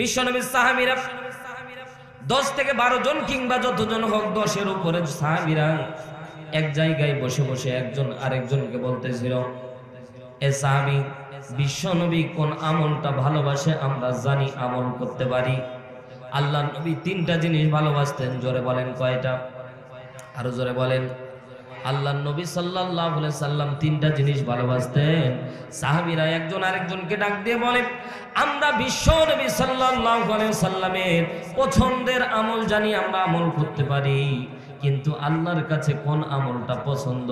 বিশ্বনবীর সাহাবীরা 10 থেকে 12 জন কিংবা যতজন হোক 10-এর উপরে সাহাবীরা এক জায়গায় বসে বসে একজন আরেকজনকে বলতেছিল, এ সাহাবী, বিশ্বনবী কোন আমলটা ভালোবাসে আমরা জানি, আমল করতে পারি। আল্লাহর নবী 3টা জিনিস ভালোবাসতেন। জোরে বলেন কয়টা? আরো জোরে বলেন। আল্লাহর নবী সাল্লাল্লাহু আলাইহি সাল্লাম 3টা জিনিস ভালোবাসতেন। সাহাবীরা একজন আরেকজনকে ডাক দিয়ে বলে, আমরা বিশ্বনবী সাল্লাল্লাহু আলাইহি সাল্লামের পছন্দের আমল জানি, আমরা আমল করতে পারি, কিন্তু আল্লাহর কাছে কোন আমলটা পছন্দ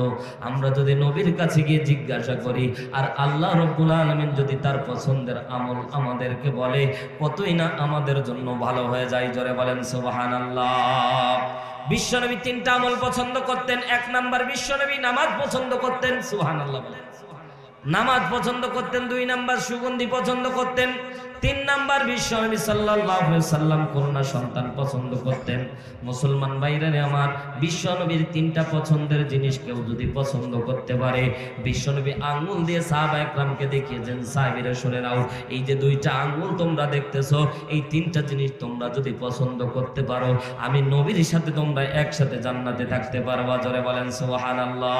আমরা যদি নবীর কাছে গিয়ে জিজ্ঞাসা করি আর আল্লাহ রাব্বুল আলামিন যদি তার পছন্দের আমল আমাদেরকে বলে, কতই না আমাদের জন্য ভালো হয়ে যায়। জোরে বলেন সুবহানাল্লাহ। বিশ্বনবী 3টা আমল পছন্দ করতেন। 1 নাম্বার, বিশ্বনবী নামাজ পছন্দ করতেন। সুবহানাল্লাহ বলেন। নামাজ পছন্দ করতেন। 2 নাম্বার, সুগন্ধি পছন্দ করতেন। 3 নাম্বার, বিশ্বনবী সাল্লাল্লাহু আলাইহি সাল্লাম কন্যা সন্তান পছন্দ করতেন। মুসলমান ভাইরা আমার, বিশ্বনবীর 3টা পছন্দের জিনিস কেউ যদি পছন্দ করতে পারে, বিশ্বনবী আঙ্গুল দিয়ে সাহাবায়ে কেরামকে দেখিয়েছেন, সাহাবীরা শুনে নাও, এই যে 2টা আঙ্গুল তোমরা দেখতেছো, এই 3টা জিনিস তোমরা যদি পছন্দ করতে পারো, আমি নবীর সাথে তোমরা একসাথে জান্নাতে থাকতে পারবা। জোরে বলেন সুবহানাল্লাহ।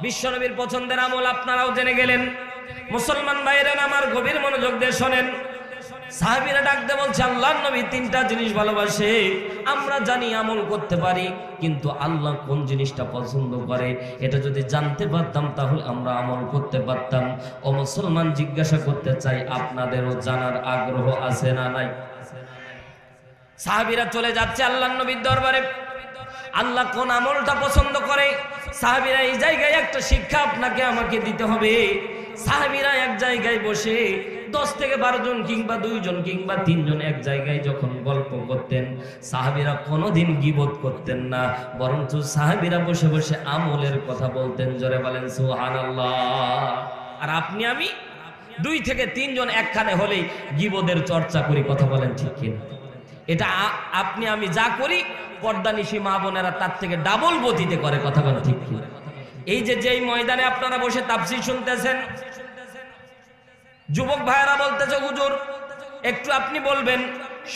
বিশ্বনবীর পছন্দের আমল আপনারাও জেনে গেলেন। মুসলমান ভাইরা আমার, গভীর মনোযোগ দিয়ে শোনেন। সাহাবীরা ডাকতে বলছে, আল্লাহর নবী 3টা জিনিস ভালোবাসে, আমরা জানি, আমল করতে পারি, কিন্তু আল্লাহ কোন জিনিসটা পছন্দ করে এটা যদি জানতে পারতাম তাহলে আমরা আমল করতে পারতাম। ও মুসলমান, জিজ্ঞাসা করতে চাই, আপনাদেরও জানার আগ্রহ আছে না নাই? সাহাবীরা চলে যাচ্ছে আল্লাহর নবীর দরবারে। আল্লাহ কোন আমলটা পছন্দ করে, সাহাবীরা এই জায়গায় একটা শিক্ষা আপনাকে আমাকে দিতে হবে। সাহাবীরা এক জায়গায় বসে 10 থেকে 12 জন কিংবা 2 জন কিংবা 3 জন এক জায়গায় যখন গল্প করতেন, সাহাবীরা কোনোদিন গীবত করতেন না, বরঞ্চ সাহাবীরা বসে বসে আমলের কথা বলতেন। জোরে বলেন সুবহানাল্লাহ। আর আপনি আমি 2 থেকে 3 জন একখানে হলেই গীবতের চর্চা করি। কথা বলেন ঠিক কিনা? এটা আপনি আমি যা করি, পর্দানিশী মা বোনেরা তার থেকে ডাবল গতিতে করে। কথা বলেন ঠিক কিনা? এই যে যেই ময়দানে আপনারা বসে তাফসীর শুনতেছেন, যুবক ভাইয়েরা বলতেছে, হুজুর একটু আপনি বলবেন,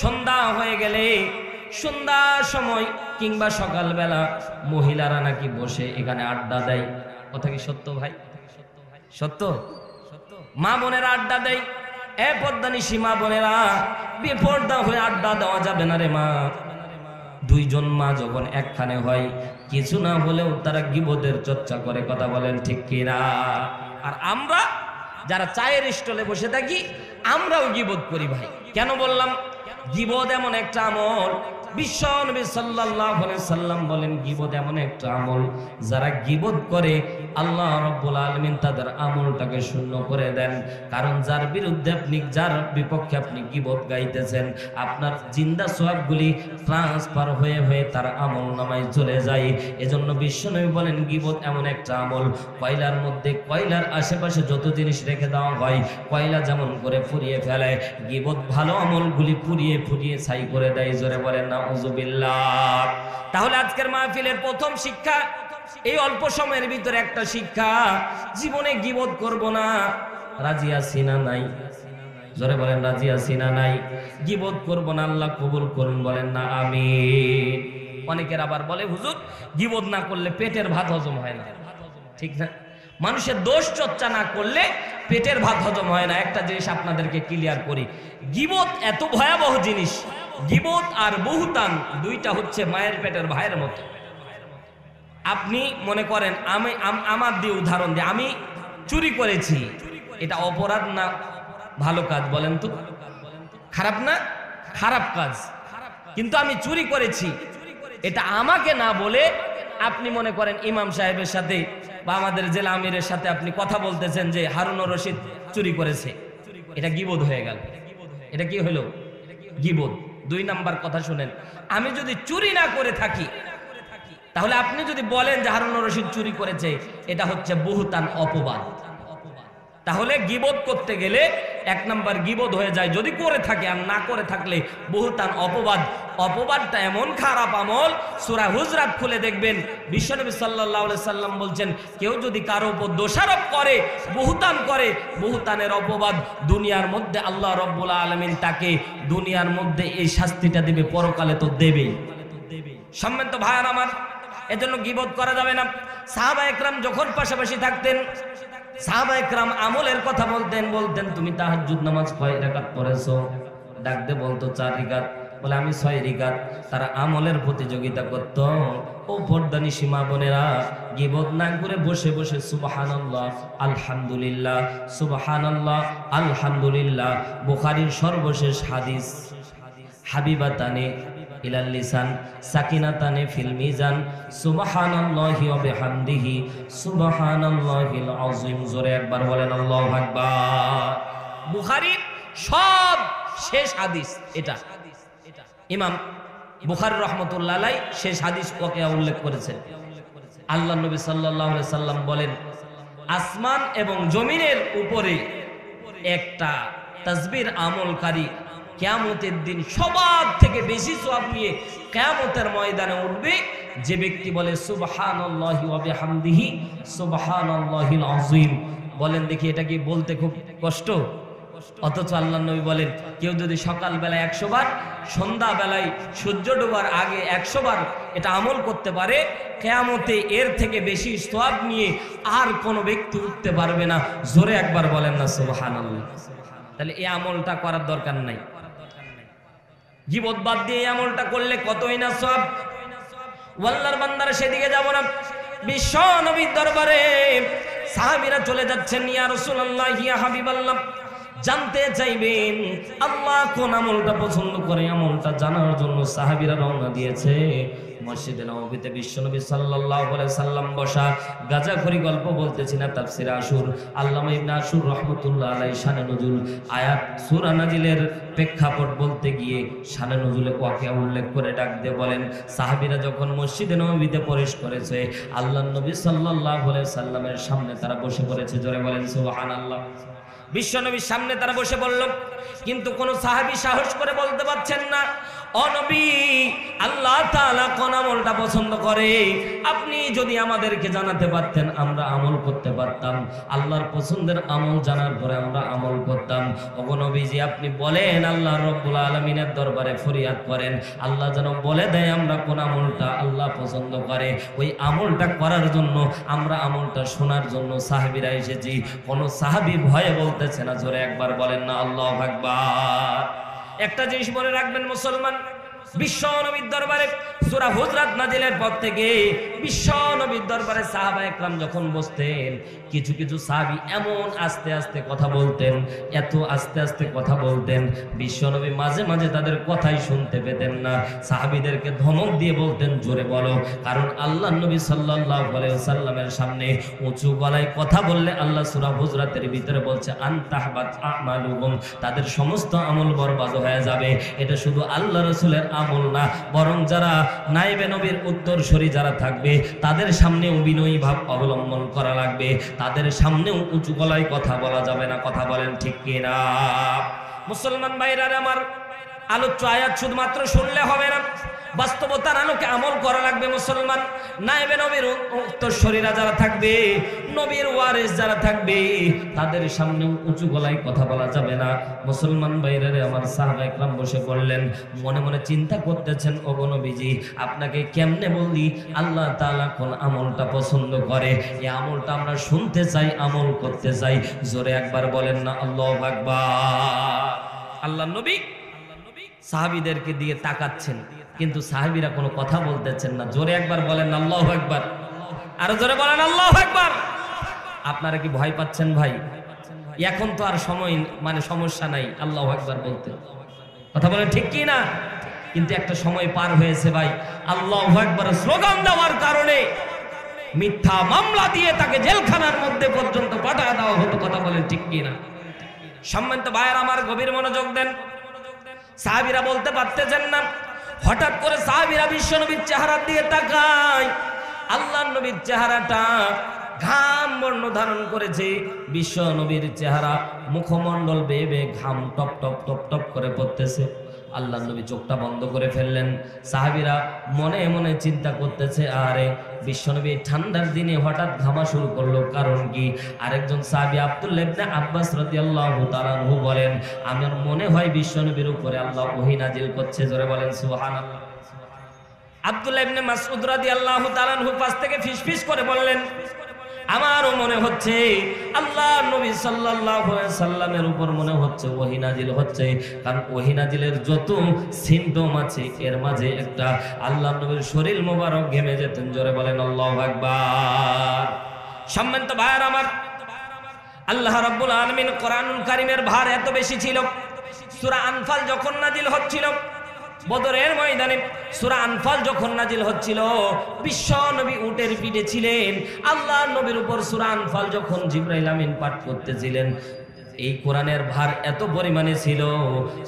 সন্ধ্যা হয়ে গেলে, সন্ধ্যার সময় কিংবা সকালবেলা মহিলারা নাকি বসে এখানে আড্ডা দেয়। কথা কি সত্য ভাই? সত্য? মা বোনেরা আড্ডা দেয়। এ পর্দানিশী মা বোনেরা, বেপর্দা হয়ে আড্ডা দেওয়া যাবে না রে মা। 2 জন মা যখন একখানে হয়, কিছু না হলেও তারা গীবতের চর্চা করে। কথা বলেন ঠিক কিনা? আর আমরা যারা চায়ের স্টলে বসে থাকি, আমরাও গীবত করি ভাই। কেন বললাম? গীবত এমন একটা আমল, বিশ্বনবী সাল্লাল্লাহু আলাইহি সাল্লাম বলেন, গীবত এমন একটা আমল, যারা গীবত করে আল্লাহ রাব্বুল আলামিন তাদের আমলটাকে শূন্য করে দেন। কারণ যার বিরুদ্ধে আপনি, যার বিপক্ষে আপনি গীবত গাইতেছেন, আপনার জিন্দা সওয়াবগুলি ট্রান্সফার হয়ে হয়ে তার আমলনামায় চলে যায়। এজন্য বিশ্বনবী বলেন, গীবত এমন একটা আমল, কয়লার মধ্যে, কয়লার আশেপাশে যত জিনিস রেখে দেওয়া হয়, কয়লা যেমন করে পুড়িয়ে ফেলে, গীবত ভালো আমলগুলি পুড়িয়ে পুড়িয়ে ছাই করে দেয়। জোরে বলেন নাউযুবিল্লাহ। তাহলে আজকের মাহফিলের প্রথম শিক্ষা, এই অল্প সময়ের ভিতরে একটা শিক্ষা, জীবনে গীবত করব না। রাজি আছি না নাই? জোরে বলেন রাজি আছি না নাই? গীবত করব না, আল্লাহ কবুল করুন, বলেন না আমিন। অনেকের আবার বলে, হুজুর গীবত না করলে পেটের ভাত হজম হয় না। ঠিক না? মানুষের দোষ চর্চা না করলে পেটের ভাত হজম হয় না। একটা জিনিস আপনাদেরকে ক্লিয়ার করি, গীবত এত ভয়াবহ জিনিস, গীবত আর বুহতান 2টা হচ্ছে মায়ের পেটের ভাইয়ের মতো। আপনি মনে করেন, আমার দিয়ে উদাহরণ দিয়ে, আমি চুরি করেছি, এটা অপরাধ না ভালো কাজ? বলেন তো, খারাপ না? খারাপ কাজ। কিন্তু আমি চুরি করেছি, এটা আমাকে না বলে আপনি মনে করেন ইমাম সাহেবের সাথে বা আমাদের জেলা আমিরের সাথে আপনি কথা বলতেছেন যে হারুনুর রশিদ চুরি করেছে, এটা গীবত হয়ে গেল। এটা কি হলো? গীবত। 2 নাম্বার কথা শুনেন, আমি যদি চুরি না করে থাকি, তাহলে আপনি যদি বলেন যে হারুনুর রশিদ চুরি করেছে, এটা হচ্ছে বুহতান, অপবাদ। তাহলে গীবত করতে গেলে এক নাম্বার গীবত হয়ে যায় যদি করে থাকে, আর না করে থাকলে বুহতান অপবাদ। অপবাদটা এমন খারাপ আমল, সূরা হুজরাত খুলে দেখবেন বিশ্বনবী সাল্লাল্লাহু আলাইহি সাল্লাম বলছেন, কেউ যদি কারো উপর দোষারোপ করে, বুহতান করে, বুহতানের অপবাদ দুনিয়ার মধ্যে আল্লাহ রাব্বুল আলামিন তাকে দুনিয়ার মধ্যে এই শাস্তিটা দিবে, পরকালে তো দেবেই। সম্মানিত ভাইয়ার আমার, এজন্য গীবত করা যাবে না। সাহাবা একরাম যখন পাশাপাশি থাকতেন, সাহাবা একরাম আমলের কথা বলতেন তুমি তাহাজ্জুদ নামাজ কয় রাকাত পড়েছো? ডাকতে বলতো 4 রাকাত, বলে আমি 6 রাকাত। তারা আমলের প্রতিযোগিতা করত। ও পর্দানি সীমা বোনেরা, গীবত না করে বসে বসে সুবহানাল্লাহ আলহামদুলিল্লাহ, সুবহানাল্লাহ আলহামদুলিল্লাহ। বুখারীর সর্বশেষ হাদিস, হাবিবাতানে ইলাল লিসান সাকিনাতানে ফিল মিজান সুবহানাল্লাহি ওয়া বিহামদিহি সুবহানাল্লাহিল আযীম। জোরে একবার বলেন আল্লাহু আকবার। বুখারীর সব শেষ হাদিস এটা। ইমাম বুখারী রাহমাতুল্লাহ আলাইহি শেষ হাদিস ওয়াকিয়া উল্লেখ করেছেন। আল্লাহ নবী সাল্লাল্লাহু আলাইহি সাল্লাম বলেন, আসমান এবং জমিনের উপরে একটা তাসবির আমলকারী কিয়ামতের দিন সবার থেকে বেশি সওয়াব নিয়ে কিয়ামতের ময়দানে উঠবে, যে ব্যক্তি বলে সুবহানাল্লাহি ওয়া বিহামদিহি সুবহানাল্লাহিল আযীম। বলেন দেখি, এটা কি বলতে খুব কষ্ট? অথচ আল্লাহ নবী বলেন, কেউ যদি সকাল বেলায় 100 বার, সন্ধ্যা বেলায় সূর্য ডোবার আগে 100 বার এটা আমল করতে পারে, কিয়ামতে এর থেকে বেশি সওয়াব নিয়ে আর কোনো ব্যক্তি উঠতে পারবে না। জোরে একবার বলেন না সুবহানাল্লাহ। তাহলে এই আমলটা করার দরকার নাই। গীবত বাদ দিয়ে এই আমলটা করলে কতই না সওয়াব। আল্লাহর বান্দারা সেদিকে যাব না। বিশ্ব নবীর দরবারে সাহাবীরা চলে যাচ্ছেন, ইয়া রাসূলুল্লাহ, ইয়া হাবিবাল্লাহ, জানতে চাইবেন আল্লাহ কোন আমলটা পছন্দ করে। আমলটা জানার জন্য সাহাবীরা রওনা দিয়েছে। মসজিদে নববীতে বিশ্বনবী সাল্লাল্লাহু আলাইহি সাল্লাম বসা, গাজাখড়ি গল্প বলতেছি না, তাফসীর আশুর আল্লামা ইবনে আশুর রাহমাতুল্লাহ আলাইহি শানে নুজুল আয়াত সূরা নাজিলের প্রেক্ষাপট বলতে গিয়ে শানে নুজুলে ওয়াকিয়া উল্লেখ করে ডাক দিয়ে বলেন, সাহাবীরা যখন মসজিদে নববীতে প্রবেশ করেছে, আল্লাহর নবী সাল্লাল্লাহু আলাইহি সাল্লামের সামনে তারা বসে পড়েছে। জোরে বলেন সুবহানাল্লাহ। বিশ্বনবীর সামনে তারা বসে বলল, কিন্তু কোন সাহাবী সাহস করে বলতে পারছেন না, ও নবী, আল্লাহ তাআলা কোন আমলটা পছন্দ করে আপনি যদি আমাদেরকে জানাতে পারতেন, আমরা আমল করতে পারতাম। আল্লাহর পছন্দের আমল জানার পরে আমরা আমল করতাম। ওগো নবীজি, আপনি বলেন, আল্লাহ রাব্বুল আলামিনের দরবারে ফরিয়াদ করেন, আল্লাহ যেন বলে দেয় আমরা কোন আমলটা আল্লাহ পছন্দ করে। ওই আমলটা করার জন্য, আমরা আমলটা শোনার জন্য সাহাবীরা এসেছি। কোন সাহাবী ভয়ে বলতেছে না। জোরে একবার বলেন না আল্লাহু আকবার। একটা জিনিস মনে রাখবেন মুসলমান, বিশ্ব নবীর দরবারে সূরা হুজরাত নাজিলের পর থেকে বিশ্ব নবীর দরবারে সাহাবা একরাম যখন বসতেন, কিছু কিছু সাহাবী এমন আস্তে আস্তে কথা বলতেন, এত আস্তে আস্তে কথা বলতেন, বিশ্ব নবী মাঝে মাঝে তাদের কথাই শুনতে পেতেন না। সাহাবীদেরকে ধমক দিয়ে বলতেন, জোরে বলো, কারণ আল্লাহ নবী সাল্লাল্লাহু আলাইহি ওয়াসাল্লামের সামনে উঁচু গলায় কথা বললে আল্লাহ সূরা হুজরাতের ভিতরে বলছে, আনতাহবাত আমালুহুম, তাদের সমস্ত আমল বরবাদ হয়ে যাবে। এটা শুধু আল্লাহ রাসূলের আমল না, বরং যারা নায়েবে নবীর উত্তরসূরি যারা থাকবে, তাদের সামনেও বিনয়ী ভাব অবলম্বন করা লাগবে, তাদের সামনেও উঁচু গলায় কথা বলা যাবে না। কথা বলেন ঠিক কিনা? মুসলমান ভাইরা আমার, আলোচ্য আয়াত শুধুমাত্র শুনলে হবে না, বাস্তবতার আলোকে আমল করা লাগবে। মুসলমান, নায়েবে নবীর উত্তরসূরিরা যারা থাকবে, নবীর ওয়ারিস যারা থাকবে, তাদের সামনে উঁচু গলায় কথা বলা যাবে না। মুসলমান ভাইরা আমার, সাহাবা একরাম বসে পড়লেন, মনে মনে চিন্তা করতেছেন, ওগো নবীজি, আপনাকে কেমনে বলি আল্লাহ তাআলা কোন আমলটা পছন্দ করে? এই আমলটা আমরা শুনতে চাই, আমল করতে চাই। জোরে একবার বলেন না আল্লাহু আকবার। আল্লাহ নবী সাহাবীদেরকে দিয়ে তাকাচ্ছেন, কিন্তু সাহাবীরা কোনো কথা বলতেছেন না। জোরে একবার বলেন আল্লাহু আকবার। আরো জোরে বলেন আল্লাহু আকবার। আপনারা কি ভয় পাচ্ছেন ভাই? এখন তো আর সময়, মানে সমস্যা নাই আল্লাহু আকবার বলতে। কথা বলেন ঠিক কি না? কিন্তু একটা সময় পার হয়েছে ভাই, আল্লাহু আকবার স্লোগান দেওয়ার কারণে মিথ্যা মামলা দিয়ে তাকে জেলখানার মধ্যে পর্যন্ত পাঠিয়ে দেওয়া হতো। কথা বলেন ঠিক কি না? সম্মানিত ভাইয়েরা আমার, গভীর মনোযোগ দেন। সাহাবীরা বলতে পারতেছেন না, হঠাৎ করে সাহাবীরা বিশ্বনবীর চেহারার দিকে তাকায়। আল্লাহর নবীর চেহারাটা ঘাম বর্ণ ধারণ করেছে। বিশ্ব নবীর চেহারা মুখমণ্ডল বেয়ে বেয়ে ঘাম টপ টপ টপ টপ করে পড়তেছে। আল্লাহ নবী চোখটা বন্ধ করে ফেললেন। সাহাবীরা মনে মনে চিন্তা করতেছে, আরে বিশ্বনবী ঠান্ডার দিনে হঠাৎ ঘামা শুরু করলো, কারণ কি? আরেকজন সাহাবী আব্দুল্লাহ ইবনে আব্বাস রাদিয়াল্লাহু তাআলা আনহু বলেন, আমার মনে হয় বিশ্বনবীর উপরে আল্লাহ ওহী নাজিল করছে। জোরে বলেন সুবহানাল্লাহ। আব্দুল্লাহ ইবনে মাসউদ রাদিয়াল্লাহু তাআলা আনহু পাশ থেকে ফিসফিস করে বললেন, আমারও মনে হচ্ছে আল্লাহ নবী সাল্লাল্লাহু আলাইহি সাল্লামের উপর মনে হচ্ছে ওহী নাজিল হচ্ছে, কারণ ওহী নাজিলের যত সিম্পটম আছে এর মাঝে একটা আল্লাহ নবীর শরীর মোবারক ঘেমে যেতেন। জোরে বলেন আল্লাহু আকবার। সম্মানিত ভাইরা আমার, আল্লাহ রাব্বুল আলামিন কোরআনুল কারীমের ভার এত বেশি ছিল, সূরা আনফাল যখন নাজিল হচ্ছিল, বদরের ময়দানে সূরা আনফাল যখন নাজিল হচ্ছিল, বিশ্ব নবী উটের পিঠে ছিলেন। আল্লাহ নবীর উপর সূরা আনফাল যখন জিবরাইল আমিন পাঠ করতেছিলেন, এই কোরআনের ভার এত পরিমাণে ছিল,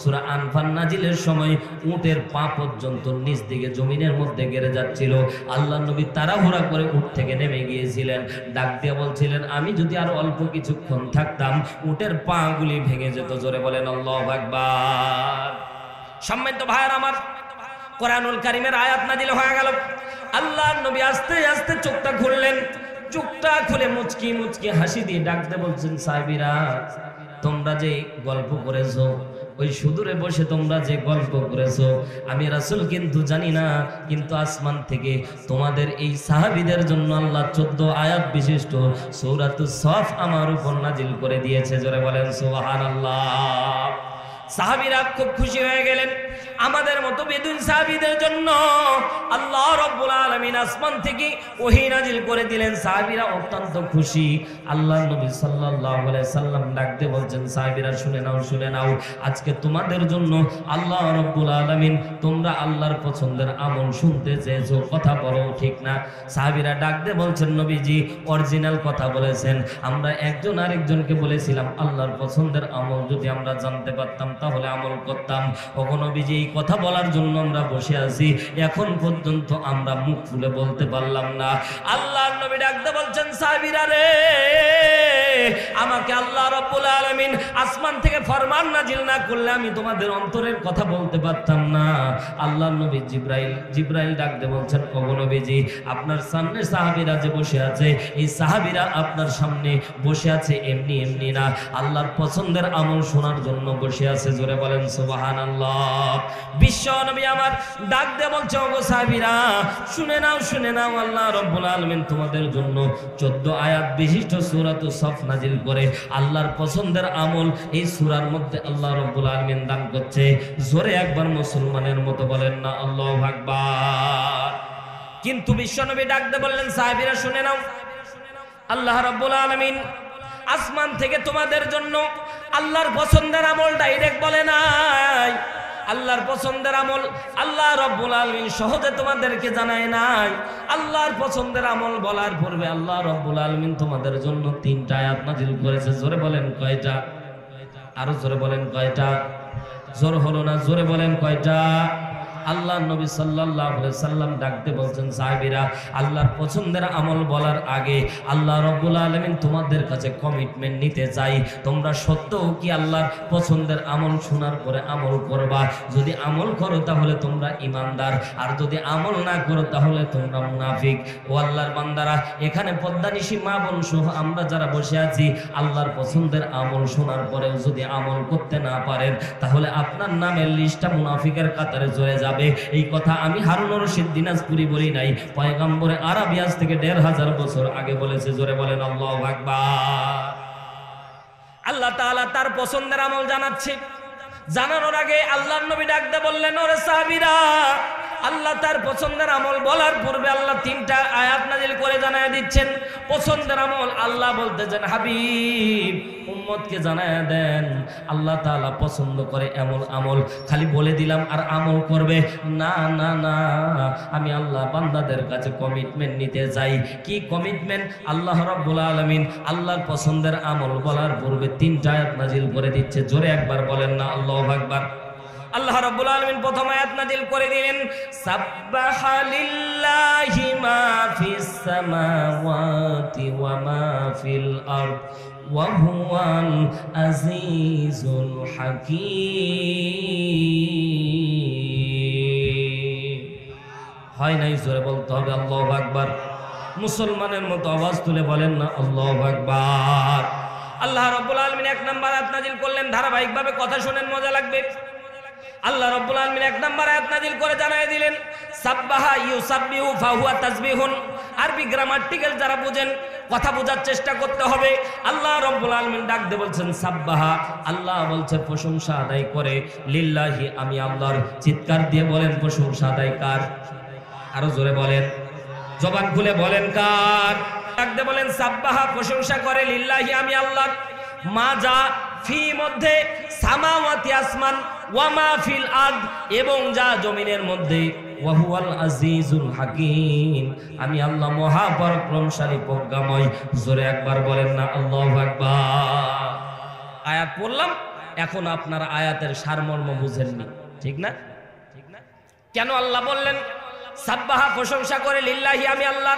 সূরা আনফাল নাজিলের সময় উটের পা পর্যন্ত নিচ দিকে জমিনের মধ্যে গেড়ে যাচ্ছিল। আল্লাহ নবী তাড়াহুড়া করে উট থেকে নেমে গিয়েছিলেন, ডাক দিয়ে বলছিলেন, আমি যদি আরো অল্প কিছুক্ষণ থাকতাম উটের পা গুলি ভেঙে যেত। জোরে বলেন আল্লাহু আকবার। সম্মানিত ভাইরা আমার, কোরআনুল কারীমের আয়াত নাজিল হয়ে গেল। আল্লাহর নবী আস্তে আস্তে চোখটা খুললেন, চোখটা খুলে মুচকি মুচকি হাসি দিয়ে ডাকতে বলছেন, সাহাবীরা তোমরা যে গল্প করেছো, ওই সুদূরে বসে তোমরা যে গল্প করেছো, আমি রাসূল কিন্তু জানি না, কিন্তু আসমান থেকে তোমাদের এই সাহাবীদের জন্য আল্লাহ 14 আয়াত বিশিষ্ট সূরাতুস সফ আমার উপর নাজিল করে দিয়েছে। জোরে বলেন সুবহানাল্লাহ। সাহাবীরা খুব খুশি হয়ে গেলেন। আমাদের মতো বেদুইন সাহাবীদের জন্য আল্লাহ রাব্বুল আলামিন আসমান থেকে ওহী নাজিল করে দিলেন। সাহাবীরা অত্যন্ত খুশি। আল্লাহর নবী সাল্লাল্লাহু আলাইহি সাল্লাম ডাকতে বলছেন, সাহাবীরা শুনে নাও, শুনে নাও, আজকে তোমাদের জন্য আল্লাহ রাব্বুল আলামিন, তোমরা আল্লাহর পছন্দের আমল শুনতে চেয়েছো, কথা বলো ঠিক না? সাহাবীরা ডাকতে বলছেন, নবীজি অরিজিনাল কথা বলেছেন, আমরা একজন আরেকজনকে বলেছিলাম আল্লাহর পছন্দের আমল যদি আমরা জানতে পারতাম তাহলে আমল করতাম। ওগো নবীজি, এই কথা বলার জন্য আমরা বসে আছি, এখন পর্যন্ত আমরা মুখ খুলে বলতে পারলাম না। আল্লাহর নবী ডাকতে বলছেন, সাহাবীরা রে, আমাকে আল্লাহ রাব্বুল আলামিন আসমান থেকে ফরমান নাজিল না করলে আমি তোমাদের অন্তরের কথা বলতে পারতাম না। আল্লাহর নবী জিবরাইল ডাকতে বলছেন, ওগো নবীজি, আপনার সামনে সাহাবীরা যে বসে আছে, এই সাহাবীরা আপনার সামনে বসে আছে এমনি এমনি না, আল্লাহর পছন্দের আমল শোনার জন্য বসে আছে। জোরে বলেন সুবহানাল্লাহ। বিশ্ব নবী আমার ডাক দিয়ে বলছে, ওগো সাহাবীরা শুনে নাও, শুনে নাও, আল্লাহ রাব্বুল আলামিন তোমাদের জন্য 14 আয়াত বিশিষ্ট সূরাতুস সফ নাজিল করে আল্লাহর পছন্দের আমল এই সূরার মধ্যে আল্লাহ রাব্বুল আলামিন দান করছে। জোরে একবার মুসলমানের মতো বলেন না আল্লাহু আকবার। কিন্তু বিশ্ব নবী ডাক দিয়ে বললেন, সাহাবীরা শুনে নাও, আল্লাহ রাব্বুল আলামিন আসমান থেকে তোমাদের জন্য আল্লাহর পছন্দের আমল ডাইরেক্ট বলে নাই। আল্লাহর পছন্দের আমল আল্লাহ রাব্বুল আলামিন সহজে তোমাদেরকে জানায় নাই। আল্লাহর পছন্দের আমল বলার পূর্বে আল্লাহ রাব্বুল আলামিন তোমাদের জন্য 3টা আয়াত নাযিল করেছে। জোরে বলেন কয়টা? আরো জোরে বলেন কয়টা? জোর হলো না, জোরে বলেন কয়টা? আল্লাহ নবী সাল্লাল্লাহু আলাইহি সাল্লাম ডাকতে বলছেন, সাহাবীরা আল্লাহর পছন্দের আমল বলার আগে আল্লাহ রাব্বুল আলামিন তোমাদের কাছে কমিটমেন্ট নিতে চাই, তোমরা সত্যও কি আল্লাহর পছন্দের আমল শোনার পরে আমল করবা? যদি আমল করো তাহলে তোমরা ঈমানদার, আর যদি আমল না করো তাহলে তোমরা মুনাফিক। ও আল্লাহর বান্দারা, এখানে পদ্মানিশি মা বোন সহ আমরা যারা বসে আছি, আল্লাহর পছন্দের আমল শোনার পরেও যদি আমল করতে না পারেন তাহলে আপনার নামের লিস্টটা মুনাফিকের কাতারে জড়ে যাবে। এই কথা আমি হারুন রশিদ দিনাজপুরি বলি নাই, পয়গম্বরে আরবি আজ থেকে 1500 বছর আগে বলেছে। জোরে বলেন আল্লাহু আকবার। আল্লাহ তাআলা তার পছন্দের আমল জানাচ্ছে। জানানোর আগে আল্লাহর নবী ডাকতে বললেন, ওরে সাহাবীরা, আল্লাহ তার পছন্দের আমল বলার পূর্বে আল্লাহ 3টা আয়াত নাযিল করে জানায় দিচ্ছেন পছন্দের আমল। আল্লাহ বলতেছেন, হাবিব উম্মতকে জানায় দেন আল্লাহ তাআলা পছন্দ করে এমন আমল। খালি বলে দিলাম আর আমল করবে না, না না, আমি আল্লাহ বান্দাদের কাছে কমিটমেন্ট নিতে চাই। কি কমিটমেন্ট? আল্লাহ রাব্বুল আলামিন আল্লাহর পছন্দের আমল বলার পূর্বে 3টা আয়াত নাযিল করে দিচ্ছে। জোরে একবার বলেন না আল্লাহু আকবার। আল্লাহ রাব্বুল আলামিন প্রথম আয়াত নাযিল করে দিলেন, সাব্বাহা লিল্লাহি মা ফিস সামাওয়াতি ওয়া মা ফিল আরদ ওয়া হুয়াল আজিজুল হাকীম। হয় নাই, জোরে বলতে হবে আল্লাহু আকবার। মুসলমানের মতো আওয়াজ তুলে বলেন না আল্লাহু আকবার। আল্লাহ রাব্বুল আলামিন এক নাম্বার আয়াত নাযিল করলেন, ধারাবাহিকভাবে কথা শুনেন, মজা লাগবে। আল্লাহ রাব্বুল আলামিন এক নাম্বার আয়াত নাযিল করে জানায় দিলেন, সাব্বাহা ইউসাব্বিহু ফাহুয়া তাসবিহুন। আরবি গ্রামাটিক্যাল যারা বুঝেন, কথা বোঝার চেষ্টা করতে হবে। আল্লাহ রাব্বুল আলামিন ডাক দিয়ে বলছেন সাব্বাহা, আল্লাহ বলছে প্রশংসা আদায় করে, লিল্লাহি আমি আল্লাহর। চিৎকার দিয়ে বলেন প্রশংসা আদায় কার? আরো জোরে বলেন, জবান খুলে বলেন কার? ডাক দিয়ে বলেন সাব্বাহা প্রশংসা করে, লিল্লাহি আমি আল্লাহর। মা যা ফি মধ্যে সামাওয়াতি আসমান, ওয়া মা ফিল আরদ এবং যা জমিনের মধ্যে, ওয়া হুয়াল আজিজুল হাকীম আমি আল্লাহ মহাপরাক্রমশালী প্রজ্ঞাময়। জোরে একবার বলেন না আল্লাহু আকবার। আয়াত পড়লাম, এখন আপনারা আয়াতের সারমর্ম বুঝেননি, ঠিক না? কেন আল্লাহ বললেন সাব্বাহা প্রশংসা করে, লিল্লাহি আমি আল্লাহ,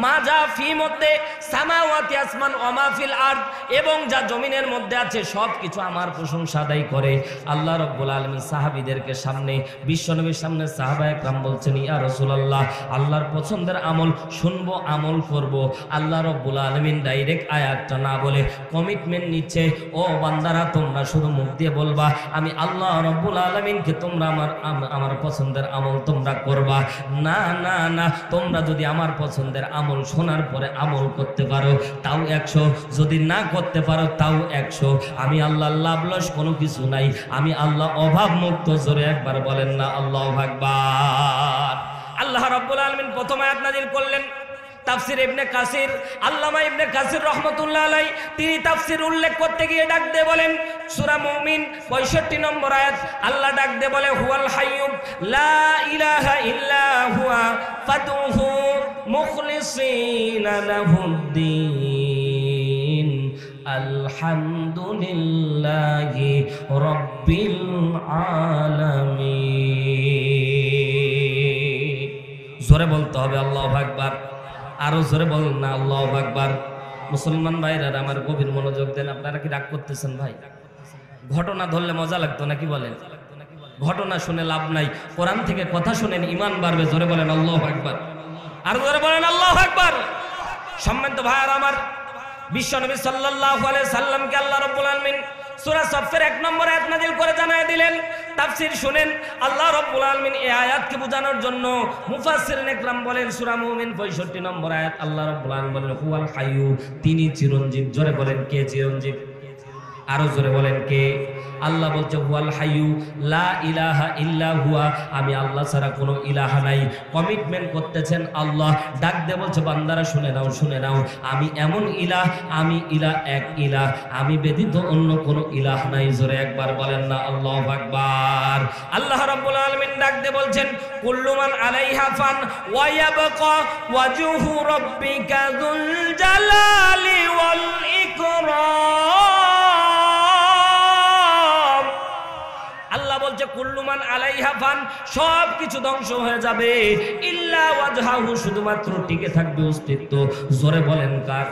মা যা ফি মধ্যে সামাওয়াতি আসমান ওয়া মা ফিল আরদ এবং যা জমিনের মধ্যে আছে সব কিছু আমার প্রশংসা আদায় করে। আল্লাহ রাব্বুল আলামিন সাহাবীদেরকে সামনে, বিশ্বনবীর সামনে সাহাবায়ে کرام বলছেন, ইয়া রাসূলুল্লাহ, আল্লাহর পছন্দের আমল শুনবো, আমল করব। আল্লাহ রাব্বুল আলামিন ডাইরেক্ট আয়াতটা না বলে কমিটমেন্ট নিচ্ছে, ও বান্দারা তোমরা শুধু মুখ দিয়ে বলবা আমি আল্লাহ রাব্বুল আলামিনকে তোমরা আমার পছন্দের আমল তোমরা করবা। না না না, তোমরা যদি আমার পছন্দের আমল শোনার পরে আমল করতে পারো তাও 100, যদি না করতে পারো তাও 100। আমি আল্লাহ লাভলস কোনো কিছু নাই, আমি আল্লাহ অভাব মুক্ত। জোরে একবার বলেন না আল্লাহু আকবার। আল্লাহ রাব্বুল আলামিন প্রথম আয়াত নাযিল করলেন। তাফসির ইবনে কাসির, আল্লামা ইবনে কাসির রাহমাতুল্লাহ আলাইহি তিনি তাফসির উল্লেখ করতে গিয়ে ডাক দিয়ে বলেন, সূরা মুমিন 65 নম্বর আয়াত, আল্লাহ ডাক দিয়ে বলে, হুয়াল হাইয়্যু লা ইলাহা ইল্লা হুয়া ফাদউহু মুখলিসিনা লাহুদ্দিন আলহামদুলিল্লাহি রাব্বিল আলামিন। জোরে বলতে হবে আল্লাহু আকবার। আরো জোরে বলেন না আল্লাহু আকবার। মুসলমান ভাইরা আমার গভীর মনোযোগ দেন। আপনারা কি রাগ করতেছেন ভাই? ঘটনা ধরলে মজা লাগতো নাকি বলেন? ঘটনা শুনে লাভ নাই, কোরআন থেকে কথা শুনেন, ঈমান বাড়বে। জোরে বলেন আল্লাহু আকবার। আর জোরে বলেন আল্লাহু আকবার। সম্মানিত ভাইরা আমার, বিশ্বনবী সাল্লাল্লাহু আলাইহি সাল্লামকে আল্লাহ রাব্বুল আলামিন সূরা সাফের 1 নম্বর আয়াত নাযিল করে জানায় দিলেন। তাফসীর শুনেন, আল্লাহ রাব্বুল আলামিন এই আয়াতকে বোঝানোর জন্য মুফাসসিরিন ইকরাম বলেন, সূরা মুমিন 65 নম্বর আয়াত, আল্লাহ রাব্বুল আলামিন বলেন হুয়াল হাইয়্যু, তিনি চিরঞ্জীব। জোরে বলেন কে চিরঞ্জীব? আরো জোরে বলেন কে? আল্লাহ বলছে হুয়াল হাইয়্যু লা ইলাহা ইল্লা হুয়া, আমি আল্লাহ ছাড়া কোনো ইলাহা নাই। কমিটমেন্ট করতেছেন আল্লাহ, ডাক দিয়ে বলছে বান্দারা শুনে নাও, শুনে নাও, আমি এমন ইলাহ, আমি ইলাহ, এক ইলাহ, আমি ব্যতীত অন্য কোনো ইলাহ নাই। জোরে একবার বলেন না আল্লাহু আকবার। আল্লাহ রাব্বুল আলামিন ডাক দিয়ে বলছেন, কুল্লু মান আলাইহা ফান ওয়া ইয়াবকা ওয়াজহু রাব্বিকা যুল জালালি ওয়াল ইকরাম। আল্লাহ বলছে কুল্লুমান আলাইহা ফান, সব কিছু ধ্বংস হয়ে যাবে, ইল্লা ওয়াজহাহু, শুধুমাত্র টিকে থাকবে অস্তিত্ব। জোরে বলেন কার?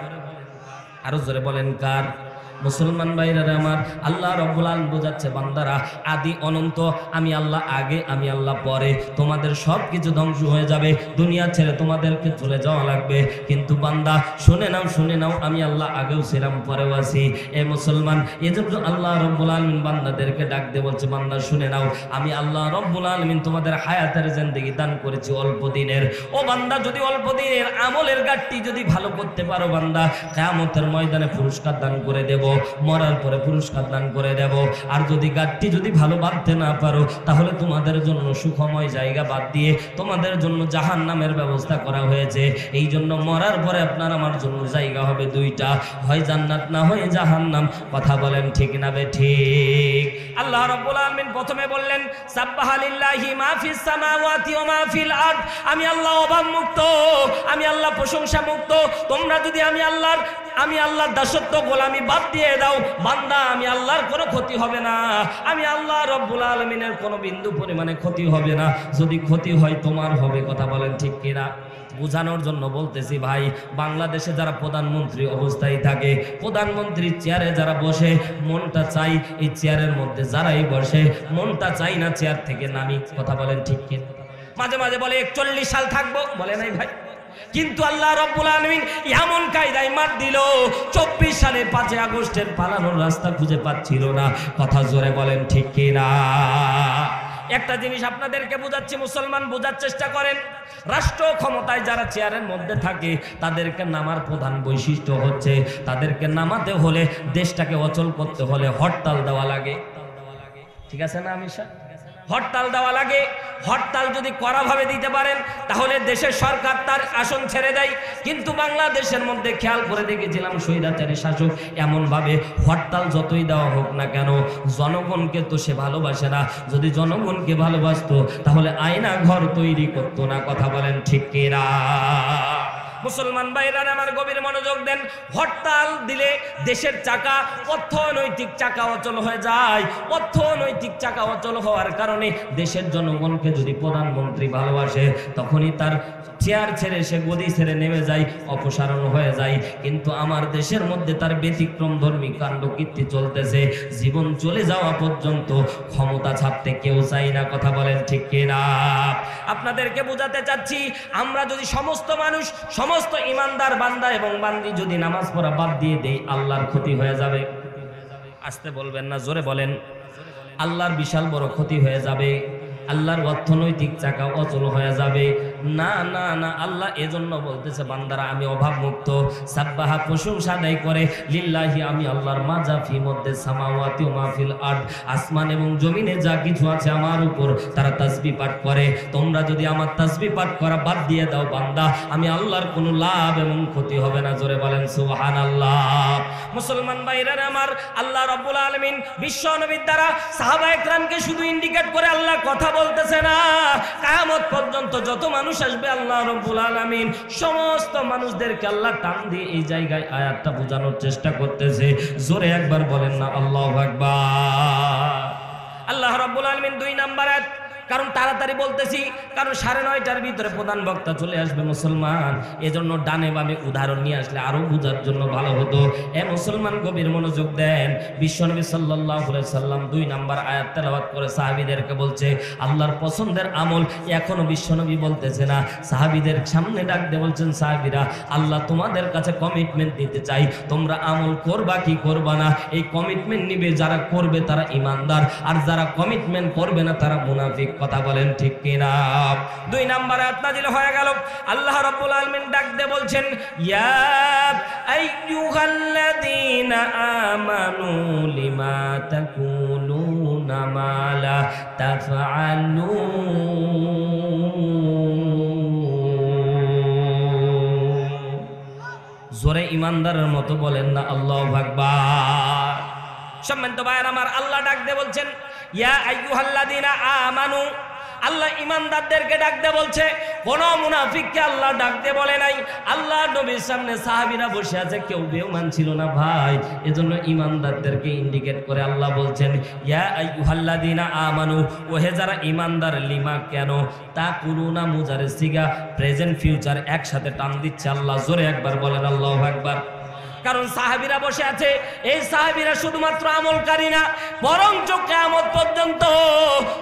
আরো জোরে বলেন কার? মুসলমান ভাইরা আমার, আল্লাহ রাব্বুল আলামিন বোঝাচ্ছে বান্দারা আদি অনন্ত, আমি আল্লাহ আগে, আমি আল্লাহ পরে, তোমাদের সব কিছু ধ্বংস হয়ে যাবে, দুনিয়া ছেড়ে তোমাদেরকে চলে যাওয়া লাগবে। কিন্তু বান্দা শুনে নাও, শুনে নাও, আমি আল্লাহ আগেও ছিলাম, পরেও আছি। এ মুসলমান, এজন্য আল্লাহ রাব্বুল আলামিন বান্দাদেরকে ডাক দিয়ে বলছে, বান্দা শুনে নাও, আমি আল্লাহ রাব্বুল আলামিন তোমাদের হায়াতের জিন্দেগি দান করেছি অল্প দিনের। ও বান্দা, যদি অল্প দিনের আমলের গাট্টি যদি ভালো করতে পারো বান্দা, কিয়ামতের ময়দানে পুরস্কার দান করে দেব, মরার পরে পুরস্কার দান করে দেব। আর যদি গাট্টি যদি ভালো বাঁধতে না পারো, তাহলে তোমাদের জন্য সুখময় জায়গা বাদ দিয়ে তোমাদের জন্য জাহান্নামের ব্যবস্থা করা হয়েছে। এই জন্য মরার পরে আপনার আমার জন্য জায়গা হবে দুইটা, হয় জান্নাত না হয় জাহান্নাম। কথা বলেন ঠিক না বে ঠিক? আল্লাহ রাব্বুল আলামিন প্রথমে বললেন সাব্বাহা লিল্লাহি মা ফিস সামাওয়াতি ওয়া মা ফিল আরদ, আমি আল্লাহ অভাব মুক্ত, আমি আল্লাহ প্রশংসা মুক্ত। তোমরা যদি আমি আল্লাহর দাসত্ব গোলামি বাদ দিয়ে দাও বান্দা, আমি আল্লাহর কোনো ক্ষতি হবে না, আমি আল্লাহ রব্বুল আলামিনের কোনো বিন্দু পরিমাণে ক্ষতি হবে না, যদি ক্ষতি হয় তোমার হবে। কথা বলেন ঠিক কিনা? বোঝানোর জন্য বলতেছি ভাই, বাংলাদেশে যারা প্রধানমন্ত্রী অবস্থায় থাকে, প্রধানমন্ত্রীর চেয়ারে যারা বসে, মনটা চাই এই চেয়ারের মধ্যে যারাই বসে, মনটা চাই না চেয়ার থেকে নামি। কথা বলেন ঠিক কিনা? মাঝে মাঝে বলে 41 সাল থাকবো, বলে নাই ভাই? কিন্তু আল্লাহ রব্বুল আলামিন এমন কায়দায় মার দিল, 24 সালে 5 আগস্টের পালানোর রাস্তা খুঁজে পাচ্ছিল না। কথা জোরে বলেন ঠিক কিনা? একটা জিনিস আপনাদেরকে বোঝাচ্ছি, মুসলমান বোঝার চেষ্টা করেন। রাষ্ট্র ক্ষমতায় যারা চেয়ারের মধ্যে থাকে তাদেরকে নামার প্রধান বৈশিষ্ট্য হচ্ছে, তাদেরকে নামাতে হলে, দেশটাকে অচল করতে হলে হরতাল দেওয়া লাগে। ঠিক আছে না আমিশা? হরতাল দেওয়া লাগে। হরতাল যদি কড়াভাবে দিতে পারেন তাহলে দেশের সরকার তার আসন ছেড়ে দেয়। কিন্তু বাংলাদেশের মধ্যে খেয়াল করে দেখেছিলাম স্বৈরাচারী শাসক এমনভাবে হরতাল যতই দেওয়া হোক না কেন, জনগণকে তো সে ভালোবাসে না। যদি জনগণকে ভালোবাসতো তাহলে আয়না ঘর তৈরি করতো না। কথা বলেন ঠিক কিনা? মুসলমান ভাইরা আমার গভীর মনোযোগ দেন। হরতাল দিলে দেশের চাকা, অর্থনৈতিক চাকা অচল হয়ে যায়। অর্থনৈতিক চাকা অচল হওয়ার কারণে দেশের জনগণকে যদি প্রধানমন্ত্রী ভালোবাসে, তখনই তার চেয়ার ছেড়ে সে গদি ছেড়ে নেমে যায়, অপসারণ হয়ে যায়। কিন্তু আমার দেশের মধ্যে তার ব্যতিক্রম ধর্মী কাণ্ড কীর্তি চলতেছে। জীবন চলে যাওয়া পর্যন্ত ক্ষমতা ছাড়তে কেউ চাই না। কথা বলেন ঠিক কিনা? আপনাদেরকে বোঝাতে চাচ্ছি, আমরা যদি সমস্ত মানুষ, সমস্ত ইমানদার বান্দা এবং বান্দি যদি নামাজ পড়া বাদ দিয়ে দেই, আল্লাহর ক্ষতি হয়ে যাবে। আসতে বলবেন না, জোরে বলেন। আল্লাহর বিশাল বড় ক্ষতি হয়ে যাবে। আল্লাহর অর্থনৈতিক চাকা অচল হয়ে যাবে। না না না, আল্লাহ এজন্য বলতেছে বান্দারা আমি অভাব মুক্ত, সাব্বাহা প্রশংসা আদায় করে, লিল্লাহি আমি আল্লাহর মাজাফি মধ্যে সামাওয়াতি ওয়া মাহফিল আরদ, আসমান এবং জমিনে যা কিছু আছে আমার উপর তারা তাসবিহ পাঠ করে। তোমরা যদি আমার তাসবিহ পাঠ করা বাদ দিয়ে দাও বান্দা, আমি আল্লাহর কোনো লাভ এবং ক্ষতি হবে না। জোরে বলেন সুবহানাল্লাহ। মুসলমান ভাইরা আমার, আল্লাহ রাব্বুল আলামিন বিশ্ব নবীর দ্বারা সাহাবায়ে কেরামকে শুধু ইন্ডিকেট করে আল্লাহ কথা বলতেছে না। কিয়ামত পর্যন্ত যত মানুষ আসবে আল্লাহ রাব্বুল আলামিন সমস্ত মানুষদেরকে আল্লাহ টান দিয়ে এই জায়গায় আয়াতটা বোঝানোর চেষ্টা করতেছে। জোরে একবার বলেন না আল্লাহু আকবার। আল্লাহ রাব্বুল আলামিন 2 নাম্বার আয়াত, কারণ তাড়াতাড়ি বলতেছি, কারণ 9:30টার ভিতরে প্রধান বক্তা চলে আসবে মুসলমান। এজন্য ডানে বামে উদাহরণ নিয়ে আসলে আরো বোঝার জন্য ভালো হতো। এ মুসলমান গভীর মনোযোগ দেন। বিশ্বনবী সাল্লাল্লাহু আলাইহি সাল্লাম 2 নাম্বার আয়াত তেলাওয়াত করে সাহাবীদেরকে বলছে আল্লাহর পছন্দের আমল। এখনো বিশ্বনবী বলতেছে না, সাহাবীদের সামনে ডাক দিয়ে বলছেন, সাহাবীরা আল্লাহ তোমাদের কাছে কমিটমেন্ট দিতে চাই, তোমরা আমল করবা কি করবা না। এই কমিটমেন্ট নিবে যারা করবে তারা ঈমানদার, আর যারা কমিটমেন্ট করবে না তারা মুনাফিক। কথা বলেন ঠিক কিনা? 2 নাম্বার আয়াত নাযিল হয়ে গেল। আল্লাহ রাব্বুল আলামিন ডাক দিয়ে বলছেন, ইয়া আইয়ুহাল্লাযীনা আমানু লিমা তাকুলুনা মা লা তাফআলুন। জোরে ইমানদারের মতো বলেন না আল্লাহু আকবার। সম্মানিত ভাইরা আমার, আল্লাহ ডাক দিয়ে বলছেন ইয়া আইয়ুহাল্লাযীনা আমানু। আল্লাহ ইমানদারদেরকে ডাক দিয়ে বলছে, কোন মুনাফিককে আল্লাহ ডাক দিয়ে বলে নাই। আল্লাহ নবীর সামনে সাহাবীরা বসে আছে, কেউ বেঈমান ছিল না ভাই। এজন্য ইমানদারদেরকে ইন্ডিকেট করে আল্লাহ বলছেন ইয়া আইয়ুহাল্লাযীনা আমানু, ওহে যারা ইমানদার, লিমা কেন, তাকুলুনা মুজারে সিগা প্রেজেন্ট ফিউচার একসাথে টান দিচ্ছে আল্লাহ। জোরে একবার বলেন আল্লাহু আকবার। কারণ সাহাবীরা বসে আছে, এই সাহাবীরা শুধুমাত্র আমলকারী না, বরঞ্চ কিয়ামত পর্যন্ত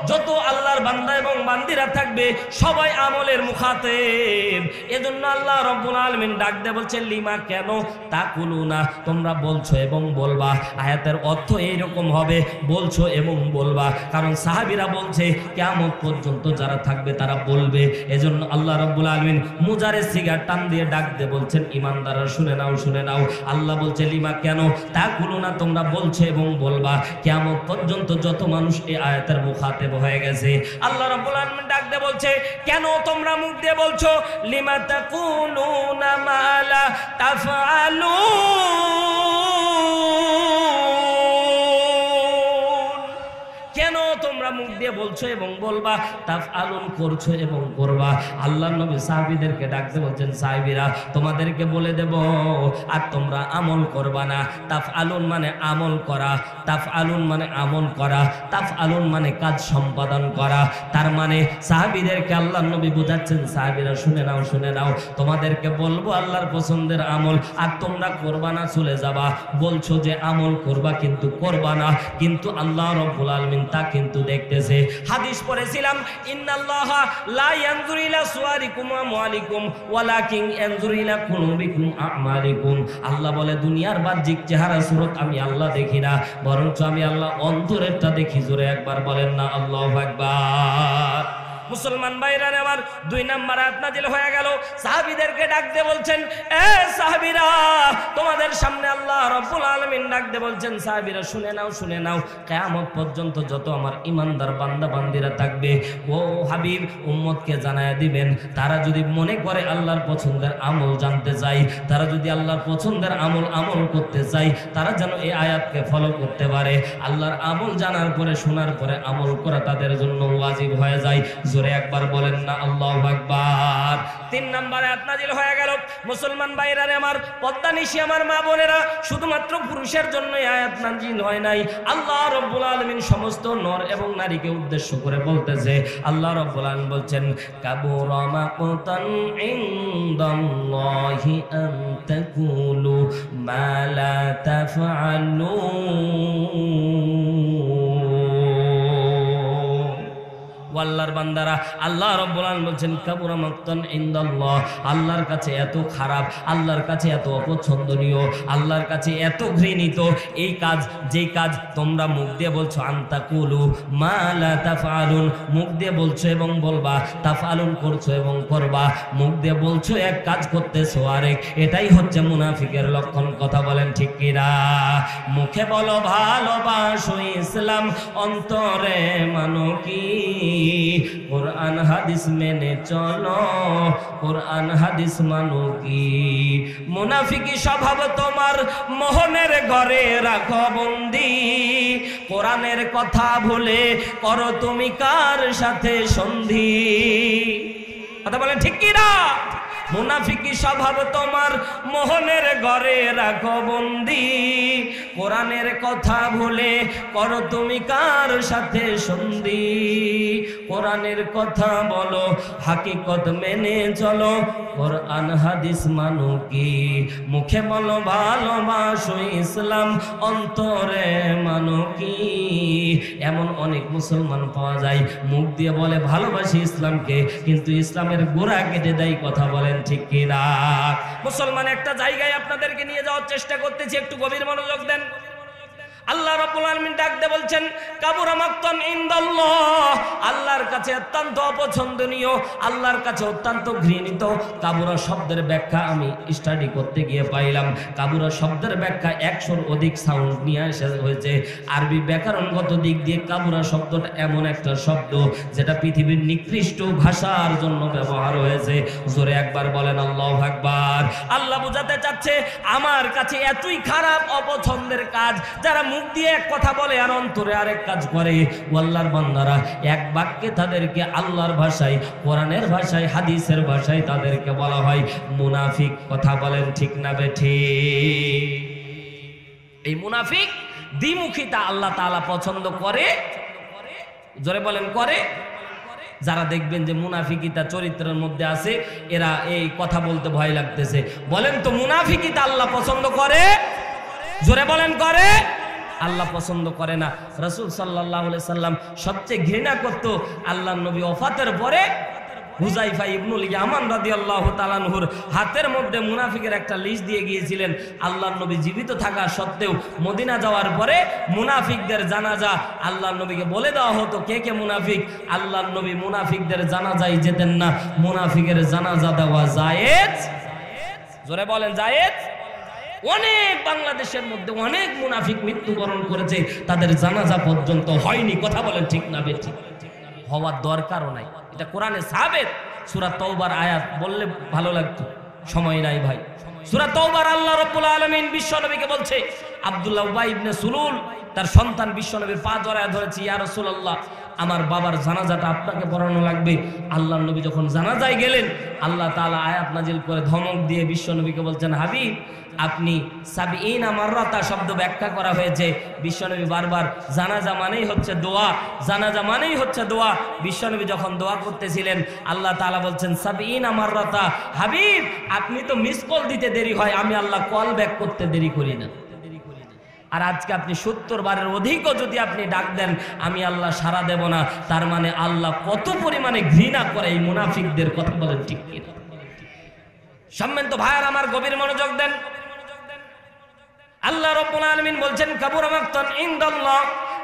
যত আল্লাহর বান্দা এবং বান্দিরা থাকবে সবাই আমলের মুখাতেব। এজন্য আল্লাহ রাব্বুল আলামিন ডাক দিয়ে বলছেন লিমা কেন তাকুলুনা, তোমরা বলছো এবং বলবা। আয়াতের অর্থ এইরকম হবে, বলছো এবং বলবা। কারণ সাহাবীরা বলছে কিয়ামত পর্যন্ত যারা থাকবে তারা বলবে। এজন্য আল্লাহ রাব্বুল আলামিন মুজারে সিগার টান দিয়ে ডাক দিয়ে বলছেন ঈমানদাররা শুনে নাও, শুনে নাও। আল্লাহ বলছে লিমা কেন তাকুলুনা, তোমরা বলছো এবং বলবা। কিয়ামত পর্যন্ত যত মানুষ এই আয়াতের মুখাতেব হয়ে গেছে, আল্লাহ রাব্বুল আলামিন ডাক দিয়ে বলছে কেন তোমরা মুখ দিয়ে বলছো লিমা তাকুলুনা মা লা তাফআলুন, কেন তোমরা মুখ দিয়ে বলছো এবং বলবা, তাফআলুন করছো এবং করবা। আল্লাহর নবী সাহাবীদেরকে ডাকতে বলছেন, সাহাবীরা তোমাদেরকে বলে দেব আর তোমরা আমল করবা না। তাফআলুন মানে আমল করা, তাফআলুন মানে আমল করা, তাফআলুন মানে কাজ সম্পাদন করা। তার মানে সাহাবীদেরকে আল্লাহর নবী বোঝাচ্ছেন, সাহাবীরা শুনে নাও, শুনে নাও, তোমাদেরকে বলবো আল্লাহর পছন্দের আমল আর তোমরা করবা না, চলে যাবা। বলছো যে আমল করবা কিন্তু করবা না, কিন্তু আল্লাহ রাব্বুল আলামিন তা কিন্তু দেখতেছে। হাদিস পড়েছিলাম, ইন্নাল্লাহা লা ইয়ানজুরু ইলা সুওয়ারিকুম ওয়া আমওয়ালিকুম ওয়ালাকিন ইয়ানজুরু ইলা কুলুবিকুম আমালিকুম। আল্লাহ বলে দুনিয়ার বাহ্যিক চেহারা সুরত আমি আল্লাহ দেখি না, বরঞ্চ আমি আল্লাহ অন্তরেরটা দেখি। জোরে একবার বলেন না আল্লাহু আকবার। মুসলমান ভাইরা আমার 2 নাম্বার আয়াত নাযিল হয়ে গেল। সাহাবীদেরকে ডাক দিয়ে বলছেন, এ সাহাবীরা তোমাদের সামনে আল্লাহ রাব্বুল আলামিন ডাক দিয়ে বলছেন, সাহাবীরা শুনে নাও, শুনে নাও, কিয়ামত পর্যন্ত যত আমার ঈমানদার বান্দা বান্দীরা থাকবে, ও হাবিব উম্মতকে জানায়া দিবেন, তারা যদি মনে করে আল্লাহর পছন্দের আমল জানতে চাই, তারা যদি আল্লাহর পছন্দের আমল করতে চাই, তারা যেন এই আয়াতকে ফলো করতে পারে। আল্লাহর আমল জানার পরে, শোনার পরে আমল করা তাদের জন্য ওয়াজিব হয়ে যায়। জোরে একবার বলেন না আল্লাহু আকবার। 3 নাম্বার আয়াত নাযিল হয়ে গেল। মুসলমান ভাইরা আমার, পদ্মানিশি আমার মা বোনেরা, শুধুমাত্র পুরুষের জন্য এই আয়াত নাযিল হয় নাই। আল্লাহ রাব্বুল আলামিন সমস্ত নর এবং নারীকে উদ্দেশ্য করে বলতেছে। আল্লাহ রাব্বুল আলামিন বলছেন, কাবুরা মাকতান ইনদাল্লাহি আন তাকুলু মা লা তাফআলুন। আল্লাহর বান্দারা, আল্লাহ রাব্বুল আলামিন বলছেন, কাবুরা মাকতান ইনদাল্লাহ, আল্লাহর কাছে এত খারাপ, আল্লাহর কাছে এত অপছন্দনীয়, আল্লাহর কাছে এত ঘৃণিত এই কাজ, যেই কাজ তোমরা মুখ দিয়ে বলছো, আনতাকুলু মা লা তাফআলুন, মুখ দিয়ে বলছো এবং বলবা, তাফআলুন করছো এবং করবা। মুখ দিয়ে বলছো এক, কাজ করতেছো আরেক, এটাই হচ্ছে মুনাফিকের লক্ষণ। কথা বলেন ঠিক কিনা? মুখে বলো ভালোবাসো ইসলাম, অন্তরে মানো কি? কোরআন হাদিস মেনে চলো, কোরআন হাদিস মানো কি? মুনাফিকি স্বভাব তোমার মোহনের ঘরে রাখো বন্দি, কোরআনের কথা ভুলে করো তুমি কার সাথে সন্ধি? কথা বলেন ঠিক কি না? মুনাফিকি স্বভাব তোমার মোহনের ঘরে রাখো বন্দি, কোরআনের কথা ভুলে করো তুমি কার সাথে সন্ধি? কোরআনের কথা বলো, হাকিকত মেনে চলো, কোরআন হাদিস মানো কি? মুখে বলো ভালোবাসো ইসলাম, অন্তরে মানো কি? এমন অনেক মুসলমান পাওয়া যায়, মুখ দিয়ে বলে ভালোবাসি ইসলামকে, কিন্তু ইসলামের গোড়া কেটে দেয়। কথা বলেন ঠিক কিনা? মুসলমান একটা জায়গায় আপনাদেরকে নিয়ে যাওয়ার চেষ্টা করতেছি, একটু গভীর মনোযোগ দেন। আল্লাহ রাব্বুল আলামিন ডাকতে বলছেন, কাবুরা মাকতান ইনদাল্লাহ, আল্লাহর কাছে অত্যন্ত অপছন্দনীয়, আল্লাহর কাছে অত্যন্ত ঘৃণিত। কাবুরা শব্দের ব্যাখ্যা আমি স্টাডি করতে গিয়ে পাইলাম, কাবুরা শব্দের ব্যাখ্যা 100-র অধিক সাউন্ড নিয়ে আসা হয়েছে। আরবি ব্যাকরণগত দিক দিয়ে কাবুরা শব্দটা এমন একটা শব্দ যেটা পৃথিবীর নিকৃষ্ট ভাষার জন্য ব্যবহার হয়েছে। জোরে একবার বলেন আল্লাহু আকবার। আল্লাহ বুঝাতে চাচ্ছে, আমার কাছে এতই খারাপ অপছন্দের কাজ, যারা মুখ দিয়ে এক কথা বলে আর অন্তরে আরেক কাজ করে। আল্লাহর বান্দারা এক বাক্যে তাদেরকে আল্লাহর ভাষায়, কোরআনের ভাষায়, হাদিসের ভাষায় তাদেরকে বলা হয় মুনাফিক। কথা বলেন ঠিক না বেঠিক? এই মুনাফিক দ্বিমুখিতা আল্লাহ তাআলা পছন্দ করে। জোরে বলেন করে। যারা দেখবেন যে মুনাফিকিতা চরিত্রের মধ্যে আছে, এরা এই কথা বলতে ভয় লাগতেছে। বলেন তো মুনাফিকিতা আল্লাহ পছন্দ করে? জোরে বলেন করে? আল্লাহ পছন্দ করে না। রাসূল সাল্লাল্লাহু আলাইহি সাল্লাম সবচেয়ে ঘৃণা করত আল্লাহর নবী ওফাতের পরে হুযায়ফা ইবনুল ইয়ামান রাদিয়াল্লাহু তাআলা আনহুর হাতের মধ্যে মুনাফিকের একটা লিস্ট দিয়ে গিয়েছিলেন। আল্লাহর নবী জীবিত থাকা সত্ত্বেও মদিনা যাওয়ার পরে মুনাফিকদের জানাজা আল্লাহর নবীকে বলে দেওয়া হতো কে কে মুনাফিক। আল্লাহর নবী মুনাফিকদের জানাজায় যেতেন না। মুনাফিকের জানাজা দেওয়া জায়েজ? জোরে বলেন জায়েজ? অনেক বাংলাদেশের মধ্যে অনেক মুনাফিক মৃত্যুবরণ করেছে, তাদের জানাজা পর্যন্ত হয়নি। কথা বলেন ঠিক না বেঠিক? হওয়ার দরকারও নাই, এটা কোরআনে সাবেত। সূরা তাওবার আয়াত বললে ভালো লাগতো, সময় নাই ভাই। সূরা তাওবার আল্লাহ রাব্বুল আলামিন বিশ্বনবীকে বলছে, আব্দুল্লাহ ইবনে সুলুল তার সন্তান বিশ্বনবীর পা জড়ায় ধরেছে, ইয়া রাসূলুল্লাহ আমার বাবার জানাজাটা আপনাকে পড়ানো লাগবে। আল্লাহর নবী যখন জানাজায় গেলেন, আল্লাহ তাআলা আয়াত নাজিল করে ধমক দিয়ে বিশ্ব নবীকে বলছেন, হাবিব আপনি সাবিঈনা মাররাতা শব্দ ব্যাখ্যা করা হয়েছে। বিশ্বনবী বারবার জানাজা মানেই হচ্ছে দোয়া, জানাজা মানেই হচ্ছে দোয়া। বিশ্বনবী যখন দোয়া করতেছিলেন, আল্লাহ তাআলা বলছেন সাবিঈনা মাররাতা, হাবিব আপনি তো মিস কল দিতে দেরি হয়, আমি আল্লাহ কল ব্যাক করতে দেরি করি না। আর আজকে আপনি 70 বারের অধিকও যদি আপনি ডাক দেন, আমি আল্লাহ সাড়া দেব না। তার মানে আল্লাহ কত পরিমাণে ঘৃণা করে এই মুনাফিকদের, কথা বলেন ঠিক কিনা? সম্মানিত ভাইয়ার আমার, গভীর মনোযোগ দেন। আল্লাহ রাব্বুল আলামিন বলছেন, কাবুরা মাকতান ইনদাল্লাহ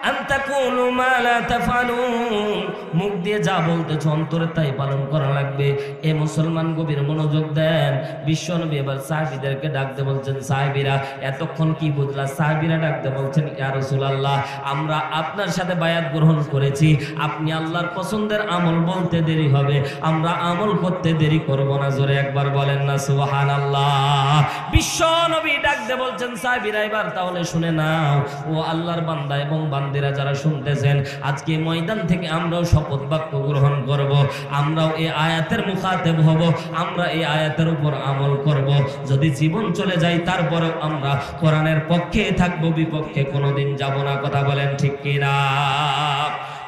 আন তাকুলু মা লা তাফআলুন। মুখ দিয়ে যা বলতেছ অন্তরে তাই পালন করা লাগবে। এ মুসলমান গভীর মনোযোগ দেন। বিশ্বনবী এবার সাহাবীদেরকে ডাকতে বলছেন, সাহাবীরা এতক্ষণ কি বুঝলা? সাহাবীরা ডাকতে বলছেন, ইয়া রাসূলুল্লাহ আমরা আপনার সাথে বায়াত গ্রহণ করেছি, আপনি আল্লাহর পছন্দের আমল বলতে দেরি হবে, আমরা আমল করতে দেরি করব না। জোরে একবার বলেন না সুবহানাল্লাহ। বিশ্বনবী ডাকতে বলছেন, সাহাবীরা এবার তাহলে শুনে নাও, ও আল্লাহর বান্দা এবং বান্দিরা যারা শুনতেছেন, আজকে ময়দান থেকে আমরাও শপথ বাক্য গ্রহণ করব, আমরাও এই আয়াতের মুখাতেব হব, আমরা এই আয়াতের উপর আমল করব। যদি জীবন চলে যায় তারপরেও আমরা কোরআনের পক্ষে থাকবো, বিপক্ষে কোনোদিন যাব না। কথা বলেন ঠিক কিনা?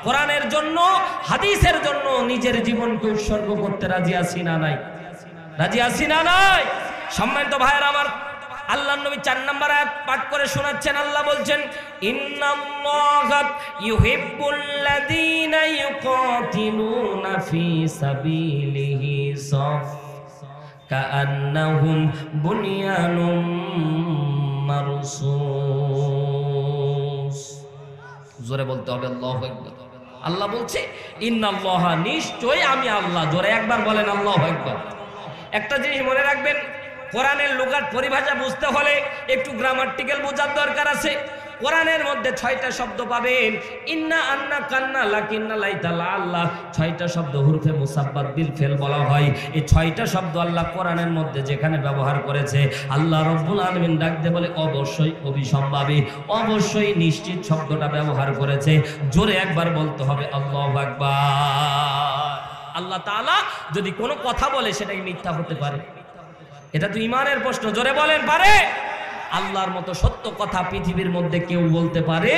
কোরআনের জন্য, হাদিসের জন্য নিজের জীবনকে উৎসর্গ করতে রাজি আছি না নাই? রাজি আছি না নাই? সম্মানিত ভাইয়ের আমার, আল্লাহর নবী 4 নম্বর আয়াত পাঠ করে শোনাচ্ছেন। আল্লাহ বলছেন, ইন্নাল্লাহা ইউহিব্বুল্লাযীনা ইউকাতিলুনা ফী সাবিলিহি কাআন্নাহুম বুনয়ানুম মারসুস। জোরে বলতে হবে আল্লাহু আকবার। আল্লাহ বলছে, ইন্নাল্লাহা নিশ্চয়ই আমি আল্লাহ। জোরে একবার বলেন আল্লাহু আকবার। একটা জিনিস মনে রাখবেন, কোরআনের লুগাত পরিভাষা বুঝতে হলে একটু গ্রামাটিক্যাল বোঝার দরকার আছে। কোরআনের মধ্যে 6টা শব্দ পাবেন, ইন্না, আন্না, কান্না, লাকিন্না, লাইতা, আল্লাহ। 6টা শব্দ হুরফে মুসাব্বাত বিল ফেল বলা হয়। এই 6টা শব্দ আল্লাহ কোরআনের মধ্যে যেখানে ব্যবহার করেছে, আল্লাহ রাব্বুল আলামিন ডাকতে বলে অবশ্যই, অবিসম্ভাবী, অবশ্যই নিশ্চিত শব্দটা ব্যবহার করেছে। জোরে একবার বলতে হবে আল্লাহু আকবার। আল্লাহ তাআলা যদি কোনো কথা বলে সেটা কি মিথ্যা হতে পারে? এটা তো ইমানের প্রশ্ন। জোরে বলেন, পারে? আল্লাহর মতো সত্য কথা পৃথিবীর মধ্যে কেউ বলতে পারে?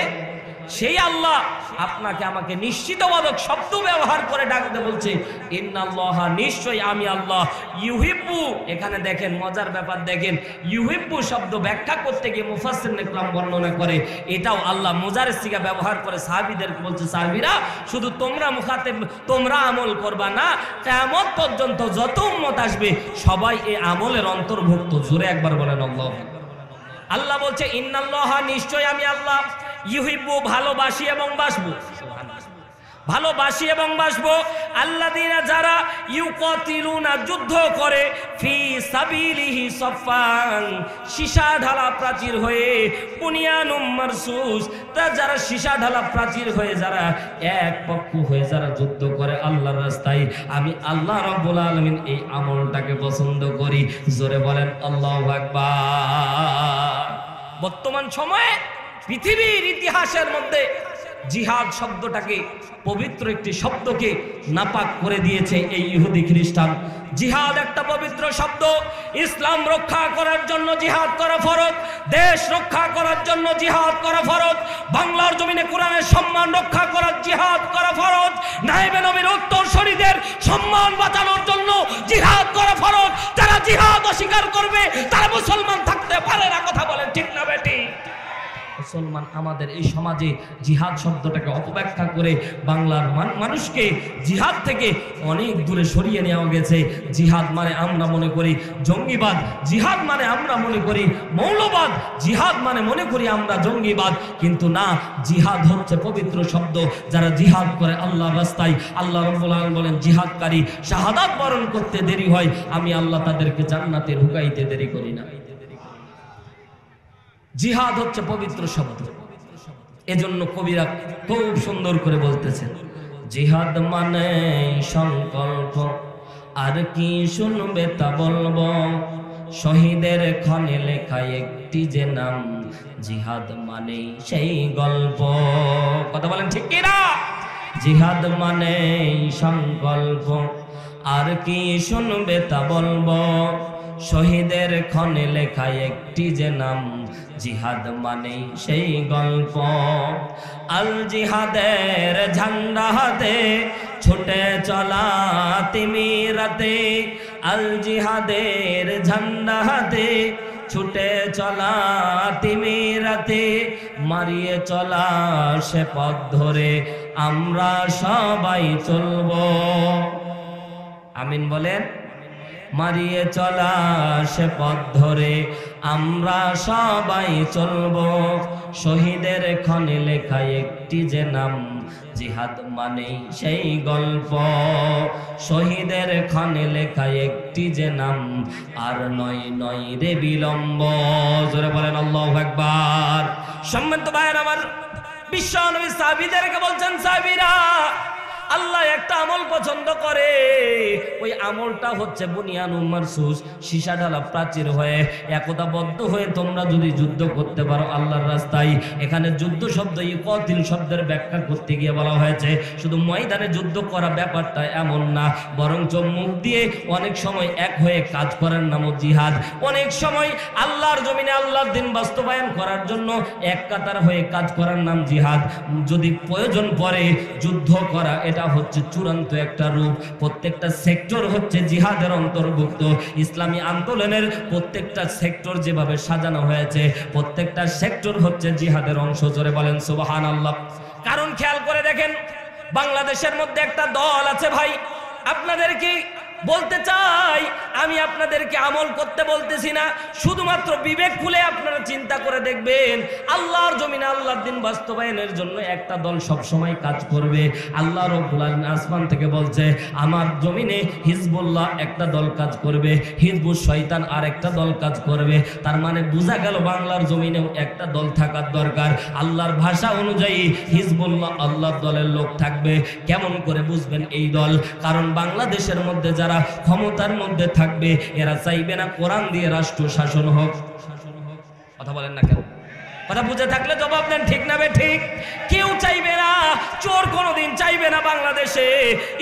সেই আল্লাহ আপনাকে আমাকে নিশ্চিতবাদক শব্দ ব্যবহার করে ডাকতে বলছে, ইন্নাল্লাহা নিশ্চয়ই আমি আল্লাহ, ইউহিব্বু। এখানে দেখেন মজার ব্যাপার, দেখেন ইউহিব্বু শব্দ ব্যাখ্যা করতে গিয়ে মুফাসসির ইকরাম বর্ণনা করে, এটাও আল্লাহ মুজারের সিগা ব্যবহার করে সাহাবীদেরকে বলছে, সাহাবীরা শুধু তোমরা মুখাতেব, তোমরা আমল করবা না, কিয়ামত পর্যন্ত যত উম্মত আসবে সবাই এই আমলের অন্তর্ভুক্ত। জোরে একবার বলেন আল্লাহু আকবার। আল্লাহ বলছে, ইন্নাল্লাহা নিশ্চয় আমি আল্লাহ, ইউহিব্বু ভালোবাসি এবং বাসবো, ভালোবাসি এবং বাসবো, আল্লাযীনা যারা ইউকাতিলুনা যুদ্ধ করে, ফি সাবিলিহি সাফান সীসা ঢালা প্রাচীর হয়ে, বুনিয়ানুম মারসুস তা যারা সীসা ঢালা প্রাচীর হয়ে যারা এক পক্ষ হয়ে যারা যুদ্ধ করে আল্লাহর রাস্তায়, আমি আল্লাহ রাব্বুল আলামিন এই আমলটাকে পছন্দ করি। জোরে বলেন আল্লাহু আকবার। বর্তমান সময়ে পৃথিবীর ইতিহাসের মধ্যে জিহাদ শব্দটাকে, পবিত্র একটি শব্দকে নাপাক করে দিয়েছে এই ইহুদি খ্রিস্টান। জিহাদ একটা পবিত্র শব্দ। ইসলাম রক্ষা করার জন্য জিহাদ করা ফরজ, দেশ রক্ষা করার জন্য জিহাদ করা ফরজ, বাংলার জমিনে কোরআনের সম্মান রক্ষা করার জিহাদ করা ফরজ, নায়েবে নবীর উত্তরসূরিদের সম্মান বাঁচানোর জন্য জিহাদ করা ফরজ। যারা জিহাদ অস্বীকার করবে তারা মুসলমান থাকতে পারে না। কথা বলেন ঠিক না বেটি? মুসলমান আমাদের এই সমাজে জিহাদ শব্দটাকে অপব্যাখ্যা করে বাংলার মানুষকে জিহাদ থেকে অনেক দূরে সরিয়ে নেওয়া গেছে। জিহাদ মানে আমরা মনে করি জঙ্গিবাদ, জিহাদ মানে আমরা মনে করি মৌলবাদ, জিহাদ মানে মনে করি আমরা জঙ্গিবাদ। কিন্তু না, জিহাদ হচ্ছে পবিত্র শব্দ। যারা জিহাদ করে আল্লাহর রাস্তায়, আল্লাহ রাব্বুল আলামিন বলেন জিহাদকারী শাহাদাত বরণ করতে দেরি হয়, আমি আল্লাহ তাদেরকে জান্নাতে ঢুকাইতে দেরি করি না। জিহাদ হচ্ছে পবিত্র শব্দ। এজন্য কবিরা খুব সুন্দর করে বলতেছেন, জিহাদ মানে সংকল্প, আর কি শুনবে তা বলবো, শহীদের ক্ষণে লেখা একটি যে নাম, জিহাদ মানে সেই গল্প। কথা বলেন ঠিক কিনা? জিহাদ মানে সংকল্প, আর কি শুনবে তা বলবো, শহীদের ক্ষণে লেখা একটি যে নাম, জিহাদ মানে সেই গল্প। আল জিহাদের ঝান্ডা হাতে ছুটে চলা তিমিরাতে, আল জিহাদের ঝান্ডা হাতে ছুটে চলা তিমিরাতে, মারিয়ে চলা সে পথ ধরে আমরা সবাই চলবো। আমিন বলেন। মারিয়ে চলা সে পথ ধরে আমরা সবাই চলবো, শহীদের ক্ষণে লেখা একটি যে নাম, জিহাদ মানে সেই গল্প, শহীদের ক্ষণে লেখা একটি যে নাম, আর নয় নয় রে বিলম্ব। জোরে বলেন আল্লাহু আকবার। সম্মানিত ভাইয়েরা আমার, বিশ্ব নবী সাহাবীদেরকে বলছেন, সাহাবীরা আল্লাহ একটা আমল পছন্দ করে, ওই আমলটা হচ্ছে বুনিয়ানুম মারসুস, সীসা ঢালা প্রাচীর হয়ে একতাবদ্ধ হয়ে তোমরা যদি যুদ্ধ করতে পারো আল্লাহর রাস্তায়। এখানে যুদ্ধ শব্দ ইকাতিল শব্দের ব্যাখ্যা করতে গিয়ে বলা হয়েছে শুধু ময়দানে যুদ্ধ করা ব্যাপারটা এমন না, বরঞ্চ মুখ দিয়ে অনেক সময় এক হয়ে কাজ করার নামও জিহাদ। অনেক সময় আল্লাহর জমিনে আল্লাহর দ্বীন বাস্তবায়ন করার জন্য এক কাতার হয়ে কাজ করার নাম জিহাদ। যদি প্রয়োজন পড়ে যুদ্ধ করা, এটা হচ্ছে চূড়ান্ত একটা রূপ। প্রত্যেকটা সেক্টর হচ্ছে জিহাদের অন্তর্ভুক্ত। ইসলামী আন্দোলনের প্রত্যেকটা সেক্টর যেভাবে সাজানো হয়েছে, প্রত্যেকটা সেক্টর হচ্ছে জিহাদের অংশ। জোরে বলেন সুবহানাল্লাহ। কারণ খেয়াল করে দেখেন, বাংলাদেশের মধ্যে একটা দল আছে ভাই, আপনাদেরকে বলতে চাই, আমি আপনাদেরকে আমল করতে বলতেছি না, শুধুমাত্র বিবেক খুলে আপনারা চিন্তা করে দেখবেন, আল্লাহর জমিনে আল্লাহর দ্বীন বাস্তবায়নের জন্য একটা দল সব সময় কাজ করবে। আল্লাহ রাব্বুল আলামিন আসমান থেকে বলছে, আমার জমিনে হিজবুল্লাহ একটা দল কাজ করবে, হিজবুশ শয়তান আর একটা দল কাজ করবে। তার মানে বোঝা গেল বাংলার জমিনেও একটা দল থাকার দরকার। আল্লাহর ভাষা অনুযায়ী হিজবুল্লাহ আল্লাহর দলের লোক থাকবে। কেমন করে বুঝবেন এই দল? কারণ বাংলাদেশের মধ্যে যারা ক্ষমতার মধ্যে থাকবে, এরা চাইবে না কোরআন দিয়ে রাষ্ট্র শাসন হোক। কথা বলেন না কেন? কথা বুঝে থাকলে জবাব দেন, ঠিক না বে ঠিক? কেউ চাইবে না, চোর কোনোদিন চাইবে না বাংলাদেশে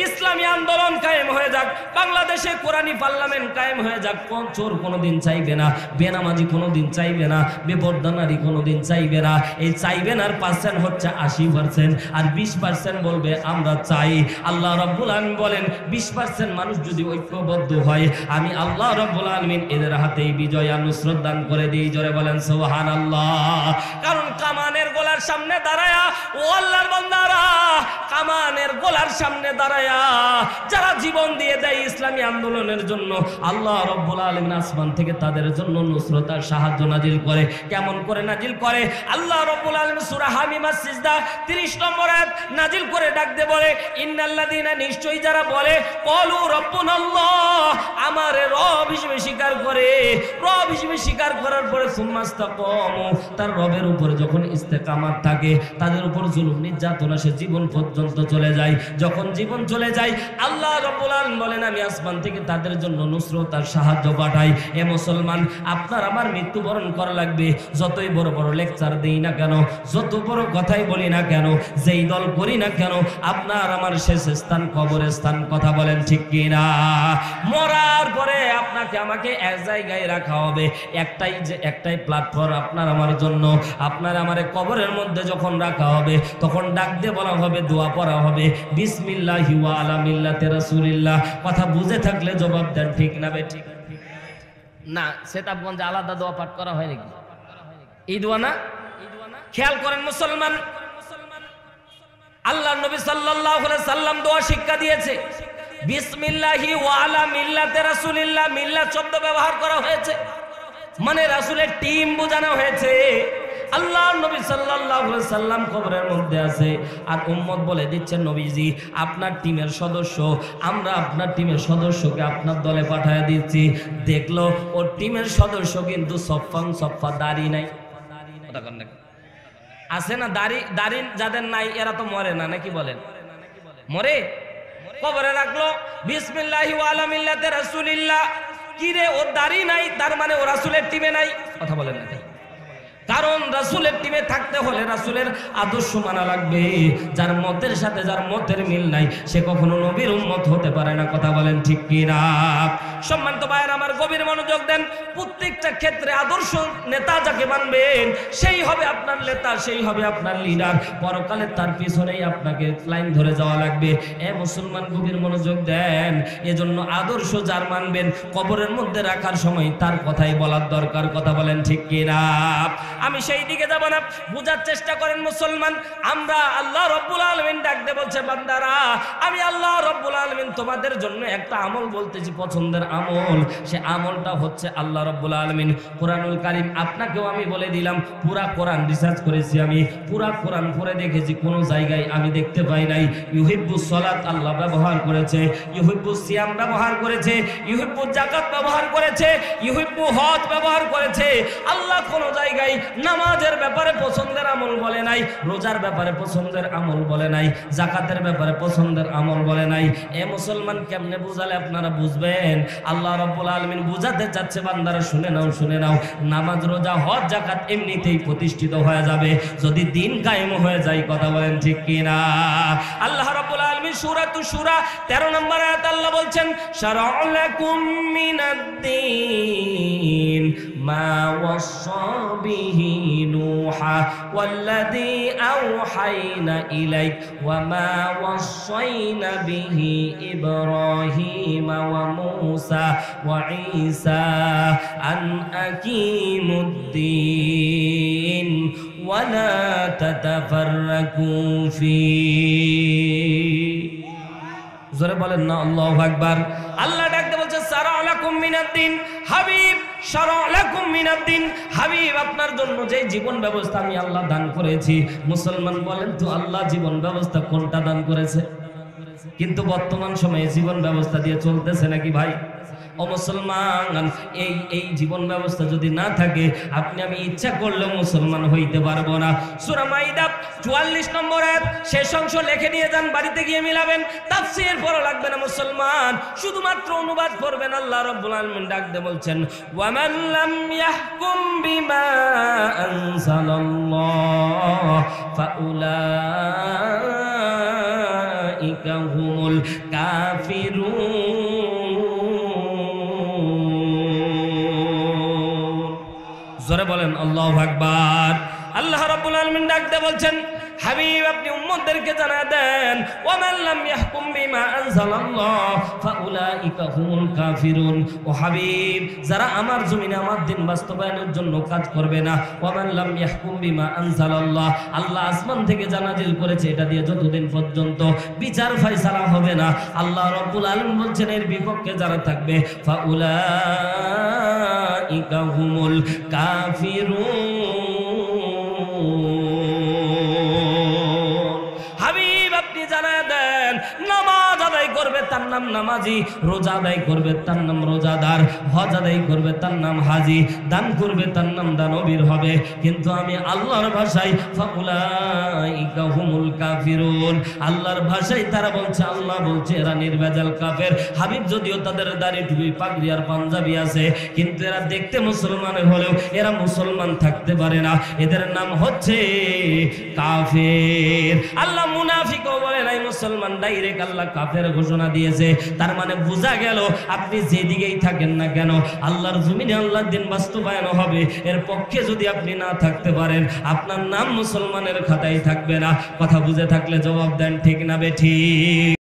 ইসলামী আন্দোলন কায়েম হয়ে যাক, বাংলাদেশে কোরআনী পার্লামেন্ট কায়েম হয়ে যাক। কোন চোর কোনোদিন চাইবে না, বেনামাজি কোনোদিন চাইবে না, বেপরদা নারী কোনোদিন চাইবে না। এই চাইবে না পার্সেন্ট হচ্ছে 80%, আর 20% বলবে আমরা চাই। আল্লাহ রাব্বুল আলামিন বলেন 20% মানুষ যদি ঐক্যবদ্ধ হয়, আমি আল্লাহ রাব্বুল আলামিন এদের হাতেই বিজয় আর নুসরত দান করে দিই। জোরে বলেন সুবহানাল্লাহ। কারণ কামানের গোলার সামনে দাঁড়ায়া, ও আল্লাহর বান্দারা, কামানের গোলার সামনে দাঁড়ায়া যারা জীবন দিয়ে দেয় ইসলামী আন্দোলনের জন্য, আল্লাহ রাব্বুল আলামিন আসমান থেকে তাদের জন্য নুসরত আর সাহায্য নাজিল করে। কেমন করে নাজিল করে? আল্লাহ রাব্বুল আলামিন সূরা হামিমাস সিজদা 30 নম্বর আয়াত নাজিল করে ডাক দিয়ে বলে, ইন্নাল্লাযীনা, নিশ্চয়ই যারা বলে, ক্বালু রাব্বুনাল্লাহ, আমার রব হিসেবে স্বীকার করে, রব হিসেবে স্বীকার করার পরে সুম্মাস্তাকামু, তার রবের উপরে যখন ইস্তেকামাত থাকে, তাদের উপর জুলুম নির্যাতন আসে, জীবন পর্যন্ত চলে যায়। যখন জীবন চলে যায়, আল্লাহ রাব্বুল আলামিন বলেন, আমি আসমান থেকে তাদের জন্য নুসরত আর সাহায্য পাঠাই। এ মুসলমান, আপনার আমার মৃত্যুবরণ করা লাগবে। যতই বড় বড় লেকচার দেই না কেন, যত বড় কথাই বলি না কেন, যেই দল করি না কেন, আপনার আমার শেষ স্থান কবরস্থান। কথা বলেন ঠিক কিনা? মরার পরে আপনাকে আমাকে এক জায়গায় রাখা হবে, একটাই প্ল্যাটফর্ম আপনার আমার জন্য। আপনার আমার কবরের মধ্যে যখন রাখা হবে, তখন ডাক দিয়ে বলা হবে, দোয়া পড়া হবে, বিসমিল্লাহি ওয়া আলা মিল্লাতি রাসূলিল্লাহ। কথা বুঝে থাকলে জবাব দেন, ঠিক না বে ঠিক? না, সেতাবগঞ্জে আলাদা দোয়া পাঠ করা হয় নাকি? এই দোয়া না? খেয়াল করেন মুসলমান, আল্লাহর নবী সাল্লাল্লাহু আলাইহি সাল্লাম দোয়া শিক্ষা দিয়েছে, বিসমিল্লাহি ওয়া আলা মিল্লাতি রাসূলিল্লাহ। মিল্লাত শব্দ ব্যবহার করা হয়েছে, মানে রাসূলের টিম বোঝানো হয়েছে। আল্লাহর নবী সাল্লাল্লাহু আলাইহি সাল্লাম কবরের মধ্যে আছে, আর উম্মত বলে দিচ্ছেন, নবীজি আপনার টিমের সদস্য, আমরা আপনার টিমের সদস্যকে আপনার দলে পাঠিয়ে দিচ্ছি। দেখলো ওর টিমের সদস্য কিন্তু সফা দাড়ি নাই। আছে না দাড়ি যাদের নাই, এরা তো মরে না, নাকি বলেন? মরে? কবরে রাখলো, বিসমিল্লাহি ওয়া আলা মিল্লাতি রাসূলিল্লাহ। কি রে, ওর দাড়ি নাই, তার মানে ও রাসূলের টিমে নাই। কথা বলেন না? কারণ রাসূলের টিমে থাকতে হলে রাসূলের আদর্শ মানা লাগবে। যার মতের সাথে যার মতের মিল নাই সে কখনো নবীর উম্মত হতে পারে না। কথা বলেন ঠিক কিনা? সম্মানিত ভাইয়েরা আমার, গভীর মনোযোগ দেন। প্রত্যেকটা ক্ষেত্রে আদর্শ নেতা যাকে মানবেন সেই হবে আপনার নেতা, সেই হবে আপনার লিডার। পরকালে তার পিছনেই আপনাকে লাইন ধরে যাওয়া লাগবে। এ মুসলমান, গভীর মনোযোগ দেন। এজন্য আদর্শ যার মানবেন কবরের মধ্যে রাখার সময় তার কথাই বলার দরকার। কথা বলেন ঠিক কিনা? আমি সেই দিকে যাব না, বুঝার চেষ্টা করেন মুসলমান। আমরা আল্লাহ রাব্বুল আলামিন ডাকতে বলছে, বান্দারা আমি আল্লাহ রাব্বুল আলামিন তোমাদের জন্য একটা আমল বলতেছি, পছন্দের আমল। সে আমলটা হচ্ছে আল্লাহ রাব্বুল আলামিন কোরআনুল কারীম। আপনাকেও আমি বলে দিলাম, পুরা কোরআন রিসার্চ করেছি, আমি পুরা কোরআন পড়ে দেখেছি, কোনো জায়গায় আমি দেখতে পাই নাই ইউহিব্বুস সালাত আল্লাহ ব্যবহার করেছে, ইউহিব্বুস সিয়াম ব্যবহার করেছে, ইউহিব্বুস যাকাত ব্যবহার করেছে, ইউহিব্বু হজ ব্যবহার করেছে। আল্লাহ কোনো জায়গায় নামাজের ব্যাপারে পছন্দের আমল বলে নাই, রোজার ব্যাপারে পছন্দের আমল বলে নাই, যাকাতের ব্যাপারে পছন্দের আমল বলে নাই। এ মুসলমান, কেমনে বুঝালে আপনারা বুঝবেন? আল্লাহ রাব্বুল আলামিন বুঝাতে চাচ্ছে, বান্দারা শুনে নাও, শুনে নাও। নামাজ, রোজা, হজ, যাকাত এমনিতেই প্রতিষ্ঠিত হয়ে যাবে যদি দিন কায়েম হয়ে যায়। কথা বলেন ঠিক কিনা? আল্লাহ রাব্বুল আলামিন সূরাতুশ শূরা 13 নম্বর আয়াত আল্লাহ বলছেন, শারা'a লাকুম মিনাদ-দীন মা ওয়াসসা বিহি নূহা ওয়াল্লাযী আওহাইনা ইলাইক ওয়া মা ওয়াসসাইনা বিহি ইব্রাহিমা ওয়া মূসা ওয়া ঈসা আন আকিমুদ-দীন ওয়া লা তাতাফাররাকু ফীহি। জোরে বলেন না আল্লাহু আকবার। আল্লাহ ডাকতে বলছে, শারা'a লাকুম মিনাদ-দীন, হাবিব শারা'a লাকুম মিনাদ-দীন, হাবিব আপনার জন্য যে জীবন ব্যবস্থা আমি আল্লাহ দান করেছি। মুসলমান বলেন তো, আল্লাহ জীবন ব্যবস্থা কোনটা দান করেছে? কিন্তু বর্তমান সময়ে জীবন ব্যবস্থা দিয়ে চলতেছে নাকি ভাই? ও মুসলমান, এই জীবন ব্যবস্থা যদি না থাকে আপনি আমি ইচ্ছা করলেও মুসলমান হইতে পারবো না। সূরা মাইদা 44 নম্বর আয়াত শেষ অংশ লিখে নিয়ে যান, বাড়িতে গিয়ে মিলাবেন। তাফসীর পড়া লাগবে না মুসলমান, শুধুমাত্র অনুবাদ করবেন। আল্লাহ রাব্বুল আলামিন ডাকতে বলছেন, ওয়া মান লাম ইয়াহকুম বিমা আনজালাল্লাহ ফাউলাইকা হুমুল কাফিরুন। জোরে বলেন আল্লাহু আকবার। আল্লাহ রাব্বুল আলামিন ডাকতে বলছেন, হাবিব আপনি উম্মতদেরকে জানা দেন, ওয়া মান লাম ইয়াহকুম বিমা আনজালাল্লাহ ফাউলাইকা হুমুল কাফিরুন। ও হাবিব, যারা আমার জমিনে আমার দিন বাস্তবায়নের জন্য কাজ করবে না, ওয়া মান লাম ইয়াহকুম বিমা আনজালাল্লাহ, আল্লাহ আসমান থেকে যা নাযিল করেছে এটা দিয়ে যতদিন পর্যন্ত বিচার ফয়সালা হবে না, আল্লাহ রাব্বুল আলামিন বলছেন এর বিপক্ষে যারা থাকবে ফাউলাইকা হুমুল কাফিরুন। নামাজ আদায় করবে তার নাম নামাজি, রোজা আদায় করবে তার নাম রোজাদার, হজ আদায় করবে তার নাম হাজি, দান করবে তার নাম দানবীর হবে। কিন্তু আমি আল্লাহর ভাষায় ফাউলাইকা হুমুল কাফিরুন, আল্লাহর ভাষায় তারা বলছে, আল্লাহ বলছে এরা নির্ভেজাল কাফের। হাবিব যদিও তাদের দাড়ি টুপি পাগড়ি আর পাঞ্জাবি আছে, কিন্তু এরা দেখতে মুসলমান হলেও এরা মুসলমান থাকতে পারে না, এদের নাম হচ্ছে কাফের। আল্লাহ মুনাফিকও বলে নাই, মুসলমান ডাইরেক্ট আল্লাহ কাফের ঘোষণা দিয়েছে। তার মানে বোঝা গেল আপনি যেদিকেই থাকেন না কেন আল্লাহর জমিনে আল্লাহর দিন বাস্তবায়ন হবে, এর পক্ষে যদি আপনি না থাকতে পারেন আপনার নাম মুসলমানের খাতায় থাকবে না। কথা বুঝে থাকলে জবাব দেন, ঠিক না বেঠিক?